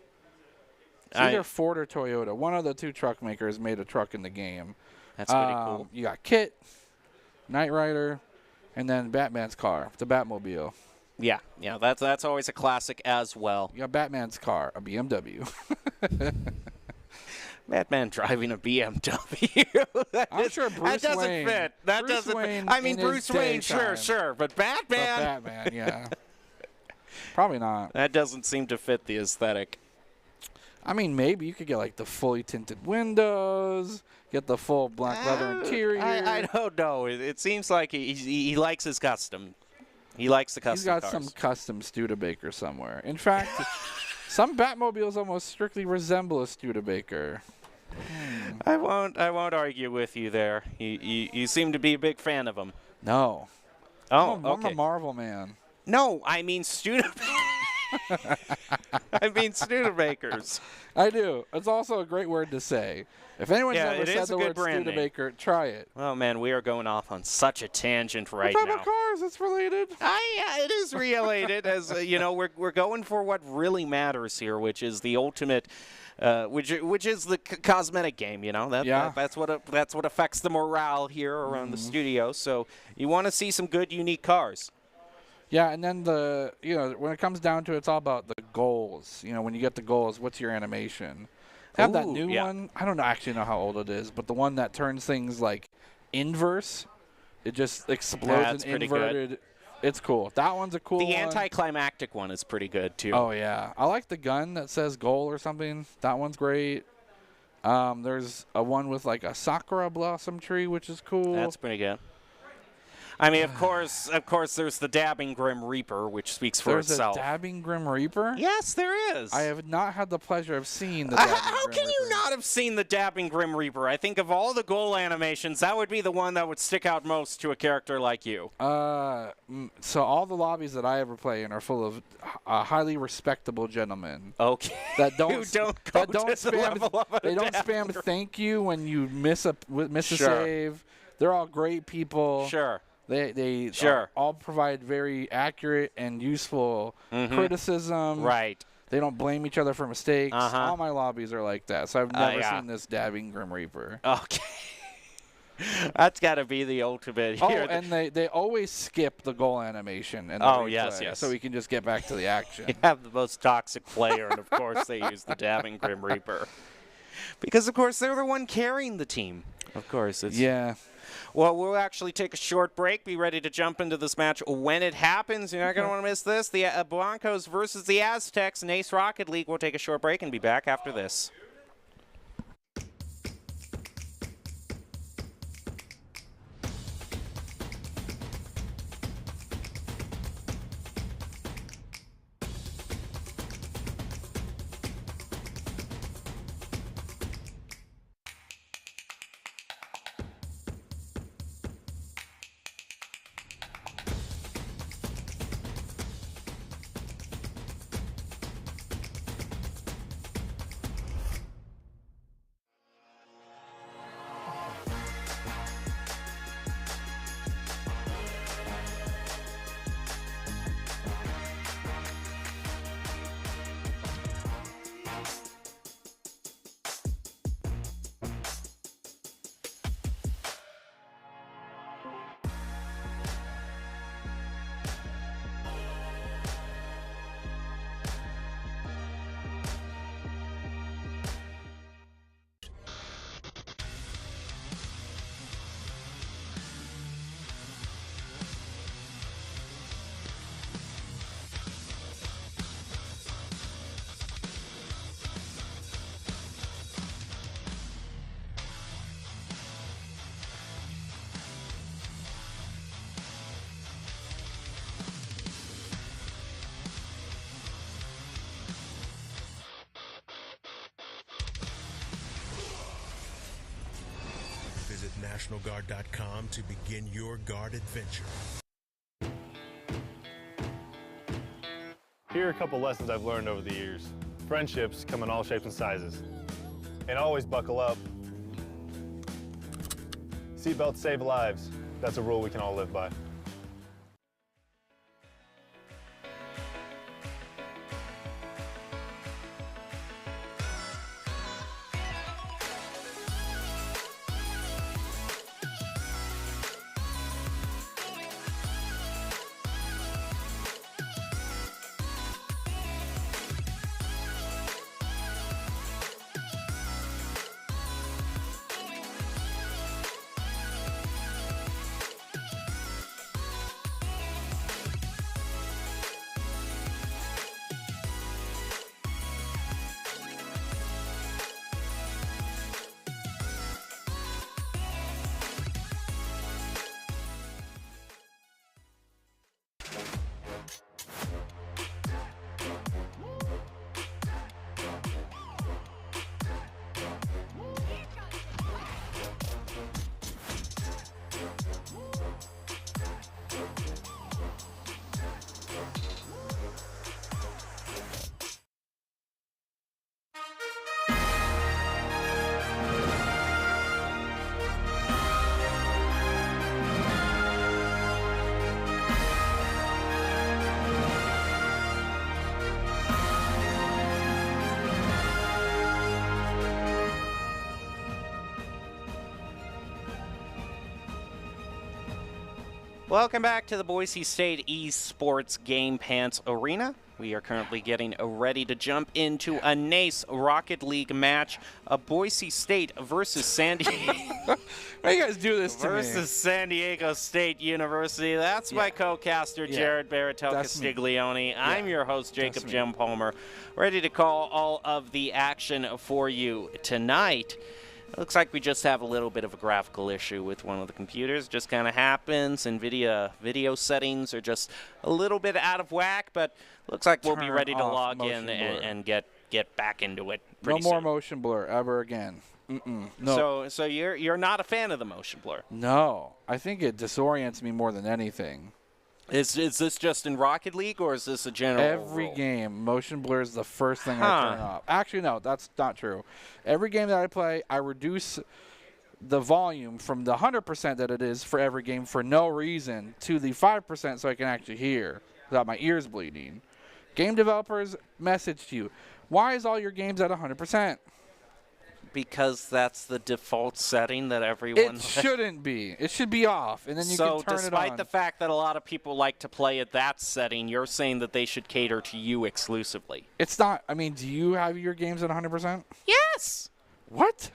It's either Ford or Toyota. One of the two truck makers made a truck in the game. That's pretty cool. You got Kit, Knight Rider, and then Batman's car, the Batmobile. Yeah, that's always a classic as well. You got Batman's car, a BMW. Batman driving a BMW. I'm sure Bruce that doesn't Wayne. fit. That Bruce doesn't Wayne fit. I mean, in his Bruce Wayne, daytime. sure, but Batman. But Batman, yeah. Probably not. That doesn't seem to fit the aesthetic. I mean, maybe you could get like the fully tinted windows, get the full black leather interior. I don't know. It seems like he likes his custom. He likes the custom He's got cars. some custom Studebaker somewhere. In fact, some Batmobiles almost strictly resemble a Studebaker. I won't argue with you there. You seem to be a big fan of them. No. Oh, I'm okay. a Marvel man. No, I mean Studebakers. I mean Studebakers. I do. It's also a great word to say. If anyone's ever said the word Studebaker, try it. Oh, man, we are going off on such a tangent right We're now. talking about cars. It's related. Yeah, it is related. As we're going for what really matters here, which is the ultimate, which is the cosmetic game. That's what affects the morale here around the studio. So you want to see some good, unique cars. Yeah, and then when it comes down to it, it's all about the goals. When you get the goals, what's your animation? They have that new one. I don't actually know how old it is, but the one that turns things like inverse. It just explodes in inverted. Good. It's cool. That one's a cool one. The anticlimactic one is pretty good, too. Oh, yeah. I like the gun that says goal or something. That one's great. There's a one with like a sakura blossom tree, which is cool. That's pretty good. I mean, of course, there's the Dabbing Grim Reaper, which speaks for itself. There's a Dabbing Grim Reaper? Yes, there is. I have not had the pleasure of seeing the Dabbing Grim Reaper. How can you not have seen the Dabbing Grim Reaper? I think of all the goal animations, that would be the one that would stick out most to a character like you. So all the lobbies that I ever play in are full of highly respectable gentlemen. Okay. That don't They don't spam thank you when you miss a save. They're all great people. Sure. They all provide very accurate and useful criticism. Right. They don't blame each other for mistakes. Uh-huh. All my lobbies are like that. So I've never seen this Dabbing Grim Reaper. Okay. That's got to be the ultimate here. Oh, and they always skip the goal animation. And yes. So we can just get back to the action. You have the most toxic player, and of course they use the Dabbing Grim Reaper. Because, of course, they're the one carrying the team. Of course. Yeah. Well, we'll actually take a short break. Be ready to jump into this match when it happens. You're not going to want to miss this. The Blancos versus the Aztecs in Ace Rocket League. We'll take a short break and be back after this. Visit NationalGuard.com to begin your guard adventure. Here are a couple lessons I've learned over the years. Friendships come in all shapes and sizes. And always buckle up. Seatbelts save lives. That's a rule we can all live by. Welcome back to the Boise State Esports Game Pants Arena. We are currently getting ready to jump into a NACE Rocket League match, a Boise State versus San Diego. Why you guys do this to me? Versus San Diego State University. That's my co-caster, Jared Baratel Castiglione. I'm your host, Jacob Jim Palmer, ready to call all of the action for you tonight. It looks like we just have a little bit of a graphical issue with one of the computers. Just kind of happens. NVIDIA video settings are just a little bit out of whack, but looks like we'll be ready to log in and get back into it pretty soon. No more motion blur ever again. No. So you're not a fan of the motion blur? No. I think it disorients me more than anything. Is this just in Rocket League, or is this a general Every rule? game, motion blur is the first thing I turn off. Actually, no, that's not true. Every game that I play, I reduce the volume from the 100% that it is for every game for no reason to the 5% so I can actually hear without my ears bleeding. Game developers message to you, why is all your games at 100%? Because that's the default setting that everyone... It shouldn't be. It should be off, and then you can turn it on. So despite the fact that a lot of people like to play at that setting, you're saying that they should cater to you exclusively. It's not. I mean, do you have your games at 100%? Yes! What?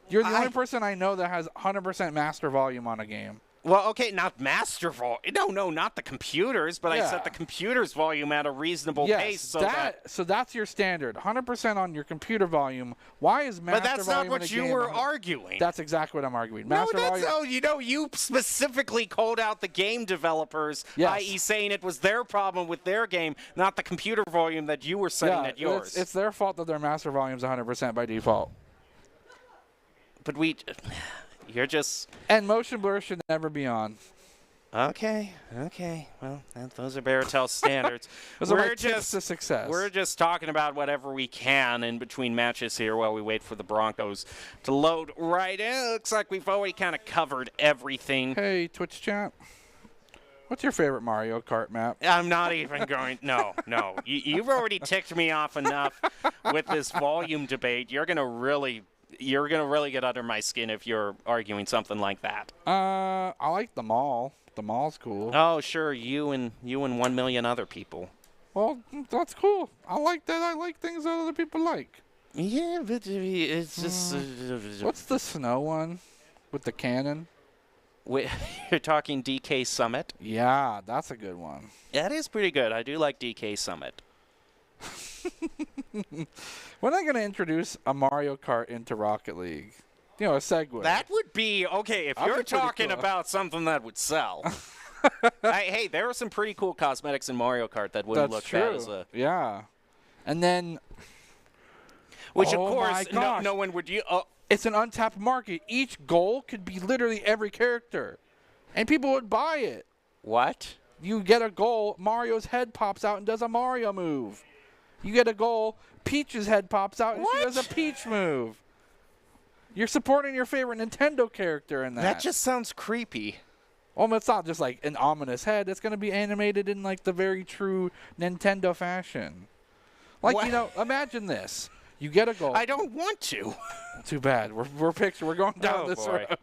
You're the only person I know that has 100% master volume on a game. Well, okay, not master volume. No, not the computers, but I set the computer's volume at a reasonable pace. So that's your standard. 100% on your computer volume. Why is master volume? But that's not what you were arguing. That's exactly what I'm arguing. You specifically called out the game developers, i.e. saying it was their problem with their game, not the computer volume that you were setting at yours. It's their fault that their master volume is 100% by default. But you're just... And motion blur should never be on. Okay. Well, those are Baratel's standards. Those are my tips to success. We're just talking about whatever we can in between matches here while we wait for the Broncos to load right in. It looks like we've already kind of covered everything. Hey, Twitch chat. What's your favorite Mario Kart map? I'm not even going... No. You've already ticked me off enough with this volume debate. You're going to really get under my skin if you're arguing something like that. I like the mall. The mall's cool. Oh, sure, you and 1 million other people. Well, that's cool. I like that. I like things that other people like. Yeah, but it's just... What's the snow one with the cannon? Wait, you're talking DK Summit? Yeah, that's a good one. That is pretty good. I do like DK Summit. When are they going to introduce a Mario Kart into Rocket League? You know, a segue. That would be, okay, if you're talking about something that would sell. Hey, there are some pretty cool cosmetics in Mario Kart that wouldn't look bad as a... Yeah. And then... Which, of course, no one would... It's an untapped market. Each goal could be literally every character. And people would buy it. What? You get a goal, Mario's head pops out and does a Mario move. You get a goal, Peach's head pops out and she does a Peach move. You're supporting your favorite Nintendo character in that. That just sounds creepy. Well, it's not just like an ominous head. It's going to be animated in like the very true Nintendo fashion. Like, imagine this. You get a goal. I don't want to. Too bad. We're going down this road.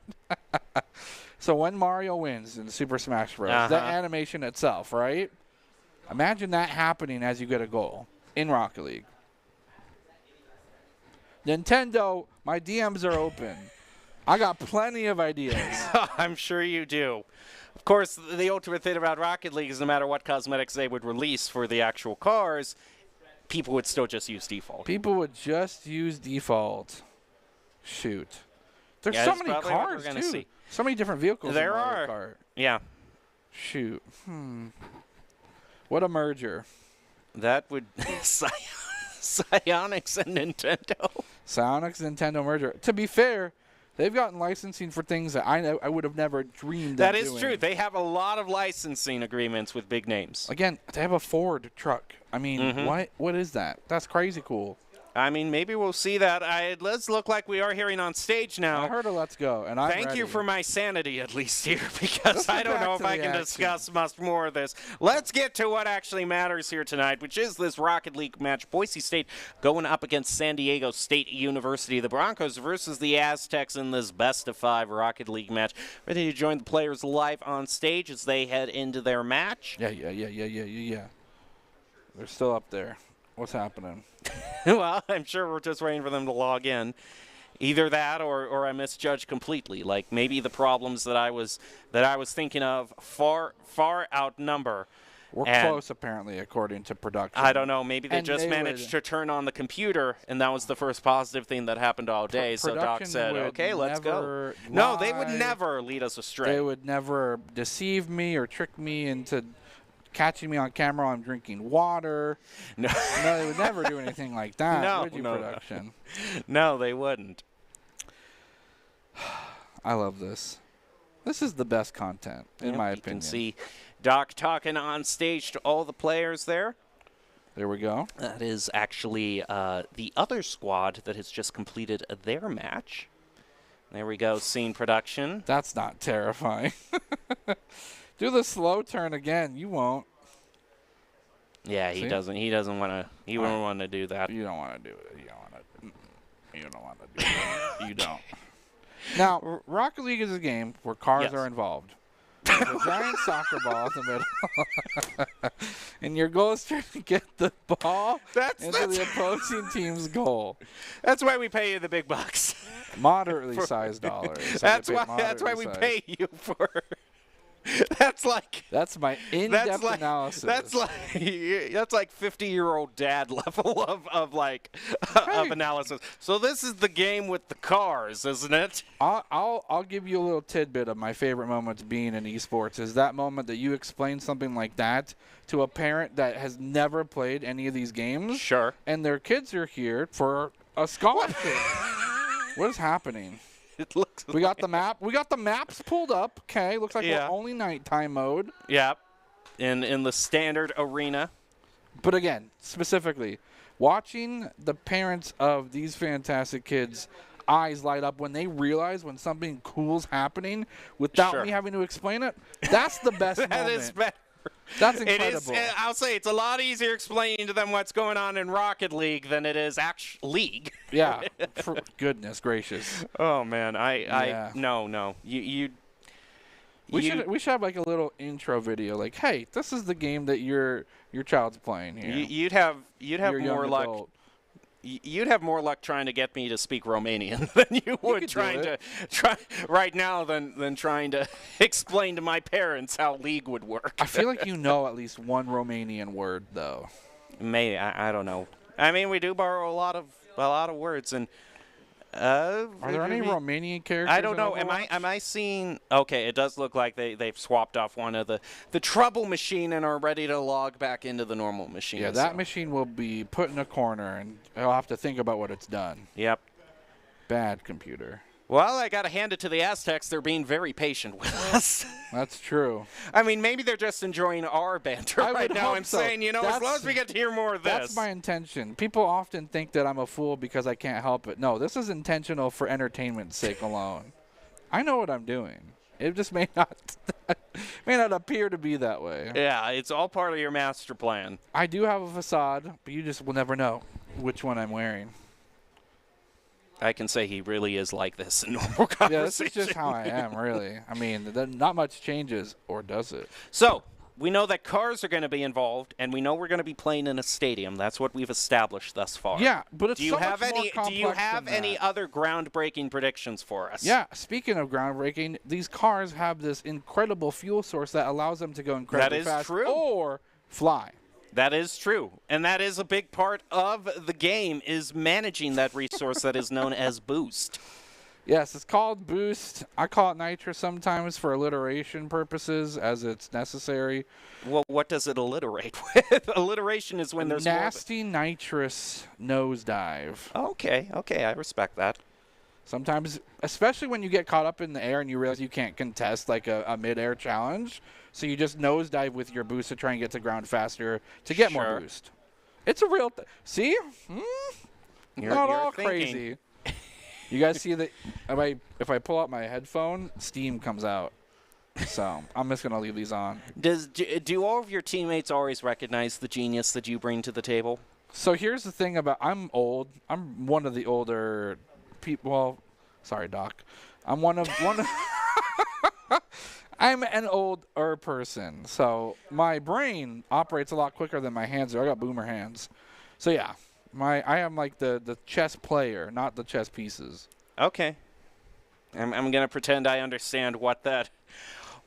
So when Mario wins in Super Smash Bros., that animation itself, right? Imagine that happening as you get a goal in Rocket League. Nintendo, my DMs are open. I got plenty of ideas. I'm sure you do. Of course, the ultimate thing about Rocket League is no matter what cosmetics they would release for the actual cars, people would still just use default. People would just use default. Shoot. There's so many cars, too. See. So many different vehicles in Mario Kart. Yeah. Shoot. What a merger. That would... Psyonix and Nintendo. Psyonix Nintendo merger. To be fair, they've gotten licensing for things that I would have never dreamed of doing. That is true. They have a lot of licensing agreements with big names. Again, they have a Ford truck. I mean, what is that? That's crazy cool. I mean, maybe we'll see that. It does look like we are hearing on stage now. I heard a let's go, and I'm Thank ready. you for my sanity, at least here, because I don't know if I can discuss much more of this. Let's get to what actually matters here tonight, which is this Rocket League match. Boise State going up against San Diego State University. The Broncos versus the Aztecs in this best-of-5 Rocket League match. Ready to join the players live on stage as they head into their match? Yeah. They're still up there. What's happening? Well, I'm sure we're just waiting for them to log in. Either that or I misjudged completely. Like maybe the problems that I was thinking of far outnumber. We're close, apparently, according to production. I don't know. Maybe they just managed to turn on the computer, and that was the first positive thing that happened all day. So Doc said, okay, let's go. No, they would never lead us astray. They would never deceive me or trick me into catching me on camera while I'm drinking water. No, they would never do anything like that, would you, production? No, they wouldn't. I love this. This is the best content, in my opinion. You can see Doc talking on stage to all the players there. There we go. That is actually the other squad that has just completed their match. There we go, scene production. That's not terrifying. Do the slow turn again. You won't. Yeah, he doesn't. He doesn't want to. He won't want to do that. You don't want to do it. You don't want to do it. You don't. Now, Rocket League is a game where cars are involved. There's a giant soccer ball in the middle, and your goal is to get the ball into the opposing team's goal. That's why we pay you the big bucks. Moderately sized dollars. That's why we pay you for. That's my in-depth analysis. That's like 50-year-old dad level of analysis. So this is the game with the cars, isn't it? I'll give you a little tidbit of my favorite moments being in esports. Is that moment that you explain something like that to a parent that has never played any of these games. Sure. And their kids are here for a scholarship. What is happening? We got the map. We got the maps pulled up. Okay, looks like we're only nighttime mode. Yep, in the standard arena. But again, specifically, watching the parents of these fantastic kids' eyes light up when they realize when something cool's happening without me having to explain it, that's the best moment. That is better. That's incredible. It is, I'll say it's a lot easier explaining to them what's going on in Rocket League than it is actual League. Yeah. For goodness gracious. Oh man, no. We should have like a little intro video, like, hey, this is the game that your child's playing here. You'd have more luck. You'd have more luck trying to get me to speak Romanian than you would trying to explain to my parents how League would work. I feel like you know at least one Romanian word though. Maybe I don't know. I mean, we do borrow a lot of words, and are there any Romanian characters? I don't know. Am I seeing? Okay, it does look like they've swapped off one of the trouble machine and are ready to log back into the normal machine. Yeah, that machine will be put in a corner, and I'll have to think about what it's done. Yep. Bad computer. Well, I got to hand it to the Aztecs. They're being very patient with us. That's true. I mean, maybe they're just enjoying our banter right now and saying, as long as we get to hear more of this. That's my intention. People often think that I'm a fool because I can't help it. No, this is intentional for entertainment's sake alone. I know what I'm doing. It just may not appear to be that way. Yeah, it's all part of your master plan. I do have a facade, but you just will never know which one I'm wearing. I can say he really is like this in normal conversation. Yeah, this is just how I am, really. I mean, not much changes, or does it? So, we know that cars are going to be involved, and we know we're going to be playing in a stadium. That's what we've established thus far. Yeah, but it's so much more complex. Do you have any other groundbreaking predictions for us? Yeah, speaking of groundbreaking, these cars have this incredible fuel source that allows them to go incredibly fast. That is true. Or fly. That is true. And that is a big part of the game, is managing that resource that is known as boost. Yes, it's called boost. I call it nitrous sometimes for alliteration purposes, as it's necessary. Well, what does it alliterate with? Alliteration is when there's nasty nitrous nosedive. Okay, I respect that. Sometimes, especially when you get caught up in the air and you realize you can't contest like a mid-air challenge, so you just nosedive with your boost to try and get to ground faster to get more boost. It's a real See? Not all crazy. You guys see that? If I pull out my headphone, steam comes out. So I'm just gonna leave these on. Do all of your teammates always recognize the genius that you bring to the table? So here's the thing about I'm old. I'm one of the older people. Well, sorry, Doc. I'm one of. I'm an older person, so my brain operates a lot quicker than my hands do. I got boomer hands. So yeah, I am like the chess player, not the chess pieces. Okay. I'm going to pretend I understand what that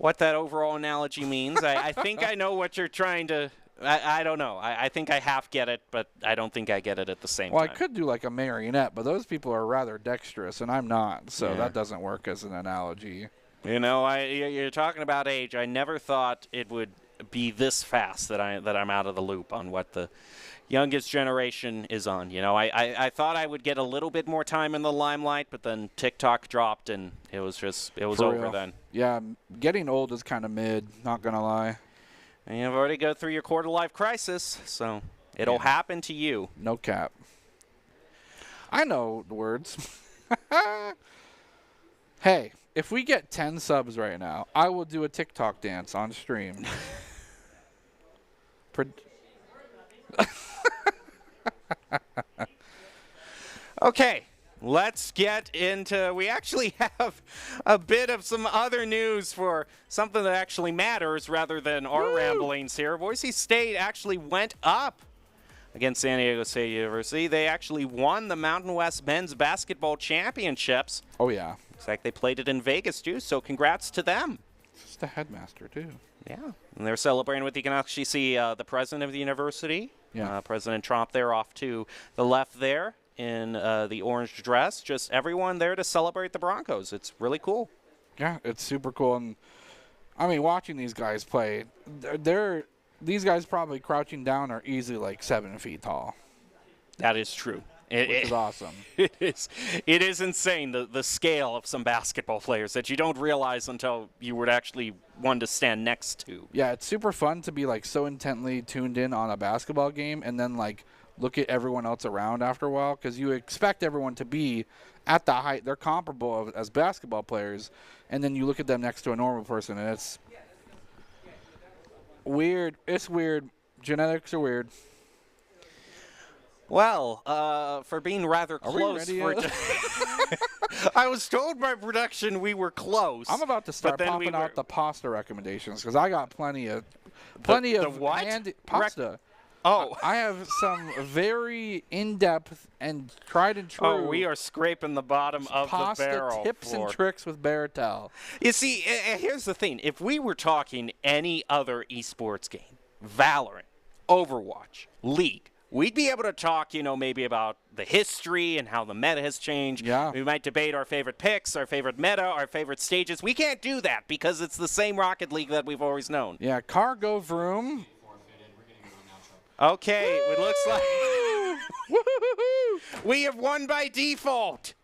overall analogy means. I think I know what you're trying to I don't know. I think I half get it, but I don't think I get it at the same time. Well, I could do like a marionette, but those people are rather dexterous, and I'm not, so that doesn't work as an analogy. You know, you're talking about age. I never thought it would be this fast that I'm out of the loop on what the youngest generation is on. You know, I thought I would get a little bit more time in the limelight, but then TikTok dropped, and it was over then. Yeah, getting old is kind of mid, not going to lie. And you've already go through your quarter-life crisis, so it'll happen to you. No cap. I know the words. Hey, if we get 10 subs right now, I will do a TikTok dance on stream. Okay, let's get into, we actually have a bit of some other news for something that actually matters rather than our ramblings here. Boise State actually went up against San Diego State University. They actually won the Mountain West Men's Basketball Championships. Oh, yeah. Looks like they played it in Vegas, too, so congrats to them. Just the headmaster, too. Yeah, and they're celebrating with, you can actually see the president of the university, President Trump there off to the left there in the orange dress. Just everyone there to celebrate the Broncos. It's really cool. Yeah, it's super cool. And, I mean, watching these guys play, these guys probably crouching down are easily like 7 feet tall. That is true. Which is awesome. It is insane, the scale of some basketball players that you don't realize until you would actually want to stand next to. Yeah, it's super fun to be like so intently tuned in on a basketball game and then like look at everyone else around after a while, because you expect everyone to be at the height. They're comparable as basketball players, and then you look at them next to a normal person, and it's weird. It's weird. Genetics are weird. Well, for being rather close. I was told by production we were close. I'm about to start popping out the pasta recommendations because I got plenty of what? Pasta. I have some very in-depth and tried and true. Oh, we are scraping the bottom of the barrel. Pasta tips and tricks with Baratel. You see, here's the thing. If we were talking any other esports game, Valorant, Overwatch, League, we'd be able to talk, maybe about the history and how the meta has changed. Yeah. We might debate our favorite picks, our favorite meta, our favorite stages. We can't do that because it's the same Rocket League that we've always known. Yeah, Cargo Vroom. Okay, it looks like we have won by default.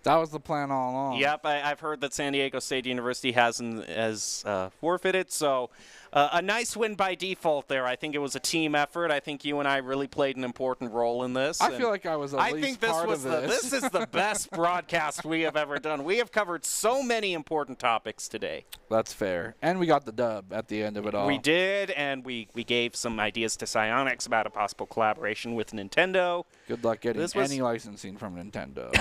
That was the plan all along. Yep, I've heard that San Diego State University has forfeited, so a nice win by default there. I think it was a team effort. I think you and I really played an important role in this. I feel like I was at least part of this. This is the best broadcast we have ever done. We have covered so many important topics today. That's fair. And we got the dub at the end of it all. We did, and we gave some ideas to Psyonix about a possible collaboration with Nintendo. Good luck getting any licensing from Nintendo.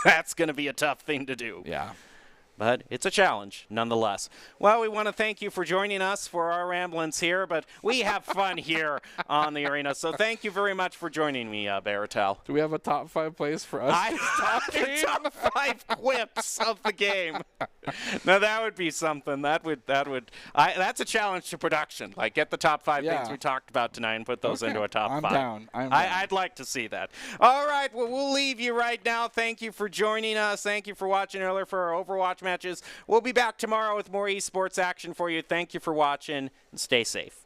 That's going to be a tough thing to do. Yeah. But it's a challenge, nonetheless. Well, we want to thank you for joining us for our ramblings here, but we have fun here on the arena. So thank you very much for joining me, Baratel. Do we have a top 5 place for us? Top 5 quips of the game. Now that would be something. That's a challenge to production. Like, get the top 5 things we talked about tonight and put those into a top 5. I'm down. I'd like to see that. All right, well, we'll leave you right now. Thank you for joining us. Thank you for watching earlier for our Overwatch matches. We'll be back tomorrow with more esports action for you. Thank you for watching, and stay safe.